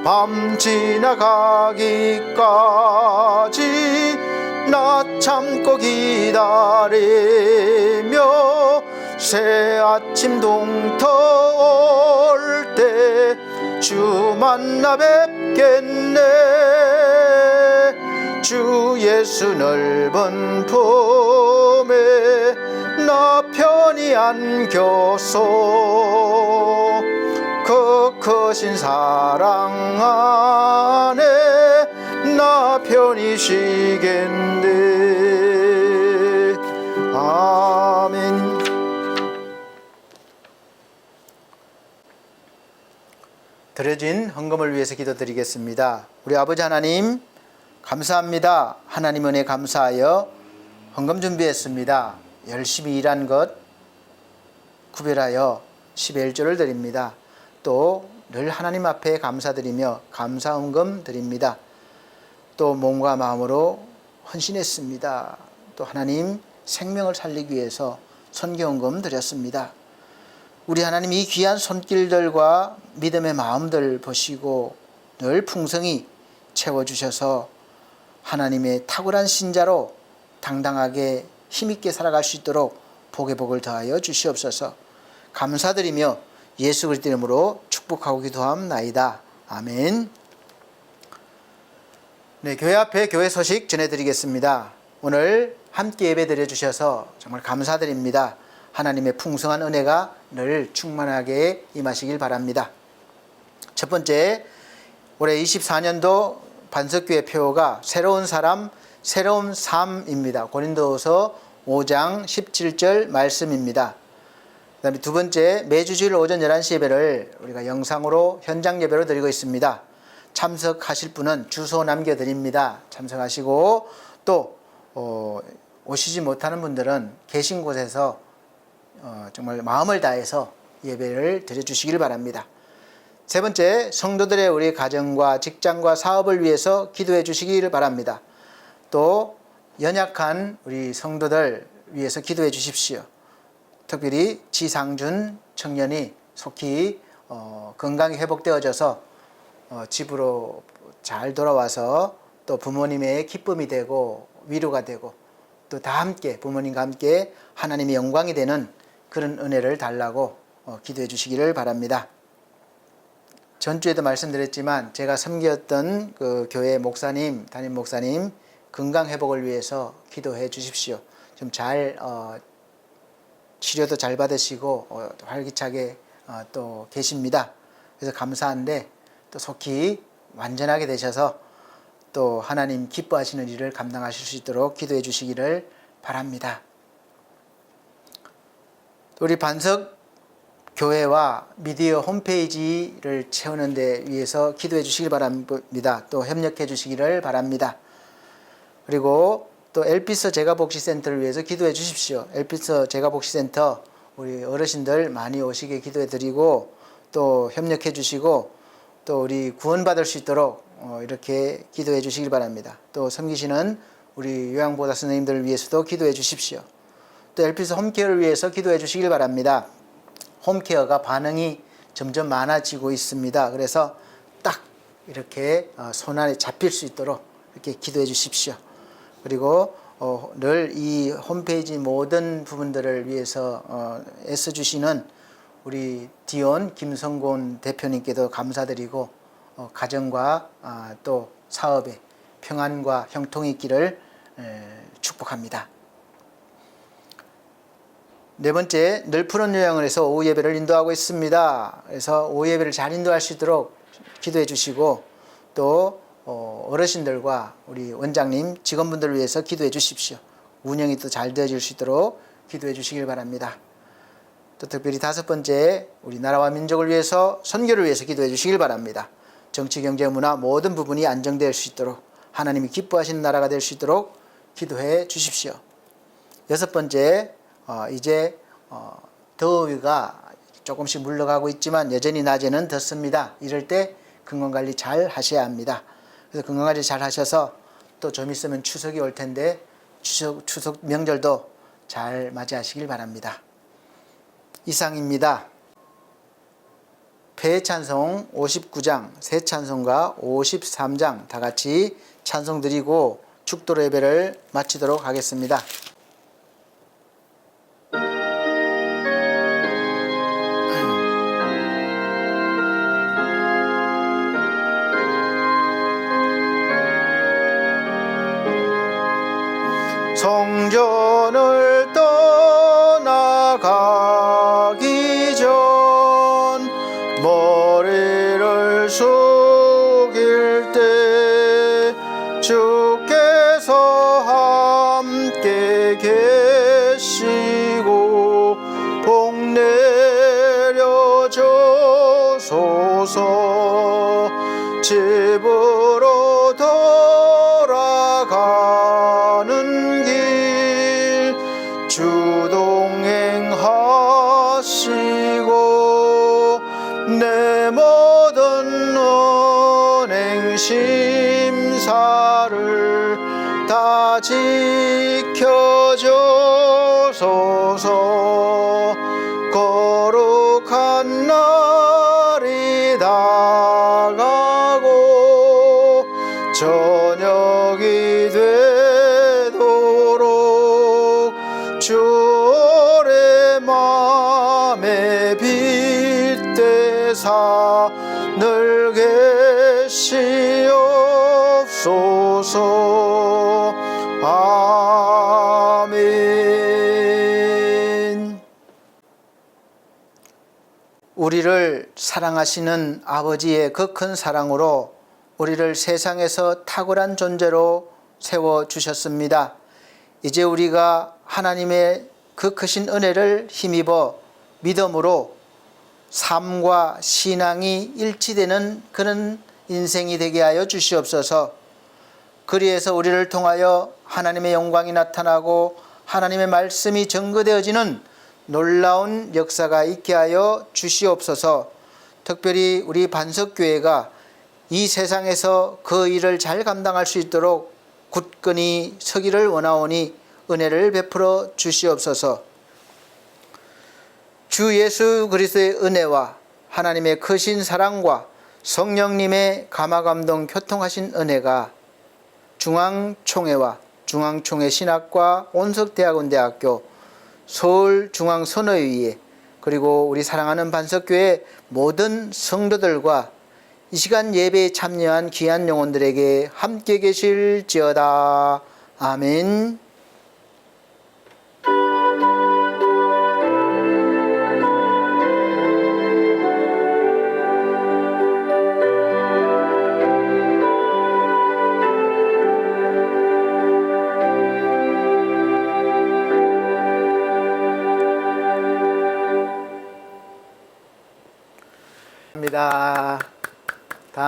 밤 지나가기까지 나 참고 기다리며 새 아침 동터 올 때 주 만나 뵙겠네. 주 예수 넓은 품에 나 편히 안겨서 그 크신 사랑 안에 나 편히 쉬겠네. 아멘. 드려진 헌금을 위해서 기도드리겠습니다. 우리 아버지 하나님 감사합니다. 하나님 은혜 감사하여 헌금 준비했습니다. 열심히 일한 것 구별하여 11조를 드립니다. 또 늘 하나님 앞에 감사드리며 감사 헌금 드립니다. 또 몸과 마음으로 헌신했습니다. 또 하나님 생명을 살리기 위해서 선교 헌금 드렸습니다. 우리 하나님 이 귀한 손길들과 믿음의 마음들 보시고 늘 풍성히 채워주셔서 하나님의 탁월한 신자로 당당하게 힘있게 살아갈 수 있도록 복의 복을 더하여 주시옵소서. 감사드리며 예수 그리스도 이름으로 축복하고 기도함나이다. 아멘. 네, 교회 앞에 교회 소식 전해드리겠습니다. 오늘 함께 예배 드려주셔서 정말 감사드립니다. 하나님의 풍성한 은혜가 늘 충만하게 임하시길 바랍니다. 첫 번째, 올해 24년도 반석교회 표어가 새로운 사람, 새로운 삶입니다. 고린도후서 5장 17절 말씀입니다. 그 다음에 두 번째, 매주 주일 오전 11시 예배를 우리가 영상으로 현장 예배로 드리고 있습니다. 참석하실 분은 주소 남겨드립니다. 참석하시고 또 오시지 못하는 분들은 계신 곳에서 정말 마음을 다해서 예배를 드려주시길 바랍니다. 세 번째, 성도들의 우리 가정과 직장과 사업을 위해서 기도해 주시기를 바랍니다. 또 연약한 우리 성도들 위해서 기도해 주십시오. 특별히 지상준 청년이 속히 건강이 회복되어져서 집으로 잘 돌아와서 또 부모님의 기쁨이 되고 위로가 되고 또 다 함께 부모님과 함께 하나님의 영광이 되는 그런 은혜를 달라고 기도해 주시기를 바랍니다. 전주에도 말씀드렸지만 제가 섬겼던 그 교회 목사님, 담임 목사님 건강 회복을 위해서 기도해 주십시오. 좀 잘 치료도 잘 받으시고 활기차게 또 계십니다. 그래서 감사한데 또 속히 완전하게 되셔서 또 하나님 기뻐하시는 일을 감당하실 수 있도록 기도해 주시기를 바랍니다. 우리 반석 교회와 미디어 홈페이지를 채우는 데 위해서 기도해 주시길 바랍니다. 또 협력해 주시기를 바랍니다. 그리고 또 엘피서 제가복지센터를 위해서 기도해 주십시오. 엘피서 제가복지센터 우리 어르신들 많이 오시게 기도해 드리고 또 협력해 주시고 또 우리 구원받을 수 있도록 이렇게 기도해 주시길 바랍니다. 또 섬기시는 우리 요양보호사 선생님들을 위해서도 기도해 주십시오. 또 엘피서 홈케어를 위해서 기도해 주시길 바랍니다. 홈케어가 반응이 점점 많아지고 있습니다. 그래서 딱 이렇게 손안에 잡힐 수 있도록 이렇게 기도해 주십시오. 그리고 늘 이 홈페이지 모든 부분들을 위해서 애써주시는 우리 디온 김성곤 대표님께도 감사드리고 가정과 또 사업에 평안과 형통이 있기를 축복합니다. 네 번째, 늘 푸른 요양을 해서 오후 예배를 인도하고 있습니다. 그래서 오후 예배를 잘 인도할 수 있도록 기도해 주시고 또 어르신들과 우리 원장님, 직원분들을 위해서 기도해 주십시오. 운영이 또 잘 되어질 수 있도록 기도해 주시길 바랍니다. 또 특별히 다섯 번째, 우리 나라와 민족을 위해서, 선교를 위해서 기도해 주시길 바랍니다. 정치, 경제, 문화 모든 부분이 안정될 수 있도록, 하나님이 기뻐하시는 나라가 될 수 있도록 기도해 주십시오. 여섯 번째, 이제 더위가 조금씩 물러가고 있지만 여전히 낮에는 덥습니다. 이럴 때 건강관리 잘 하셔야 합니다. 그래서 건강관리 잘 하셔서 또 좀 있으면 추석이 올 텐데 추석 명절도 잘 맞이하시길 바랍니다. 이상입니다. 폐찬송 59장, 새 찬송가 53장 다 같이 찬송 드리고 축도로 예배를 마치도록 하겠습니다. 성전을 떠나가기 전 머리를 숙일 때 주께서 함께 계시고 복 내려줘소서. 집으로 돌아가는 길 주동행하시고 내 모든 언행 심사를 다 지켜줘소서. 거룩한 날이 다가고 저녁이 되도록 주 오래 맘에 빗대사 늘 계시옵소서. 아멘. 우리를 사랑하시는 아버지의 그 큰 사랑으로 우리를 세상에서 탁월한 존재로 세워주셨습니다. 이제 우리가 하나님의 그 크신 은혜를 힘입어 믿음으로 삶과 신앙이 일치되는 그런 인생이 되게 하여 주시옵소서. 그리해서 우리를 통하여 하나님의 영광이 나타나고 하나님의 말씀이 증거되어지는 놀라운 역사가 있게 하여 주시옵소서. 특별히 우리 반석교회가 이 세상에서 그 일을 잘 감당할 수 있도록 굳건히 서기를 원하오니 은혜를 베풀어 주시옵소서. 주 예수 그리스도의 은혜와 하나님의 크신 사랑과 성령님의 감화감동 교통하신 은혜가 중앙총회와 중앙총회 신학과 온석대학원대학교 서울중앙선교위에 그리고 우리 사랑하는 반석교회 모든 성도들과 이 시간 예배에 참여한 귀한 영혼들에게 함께 계실지어다. 아멘.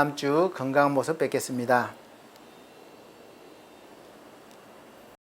다음 주 건강한 모습 뵙겠습니다.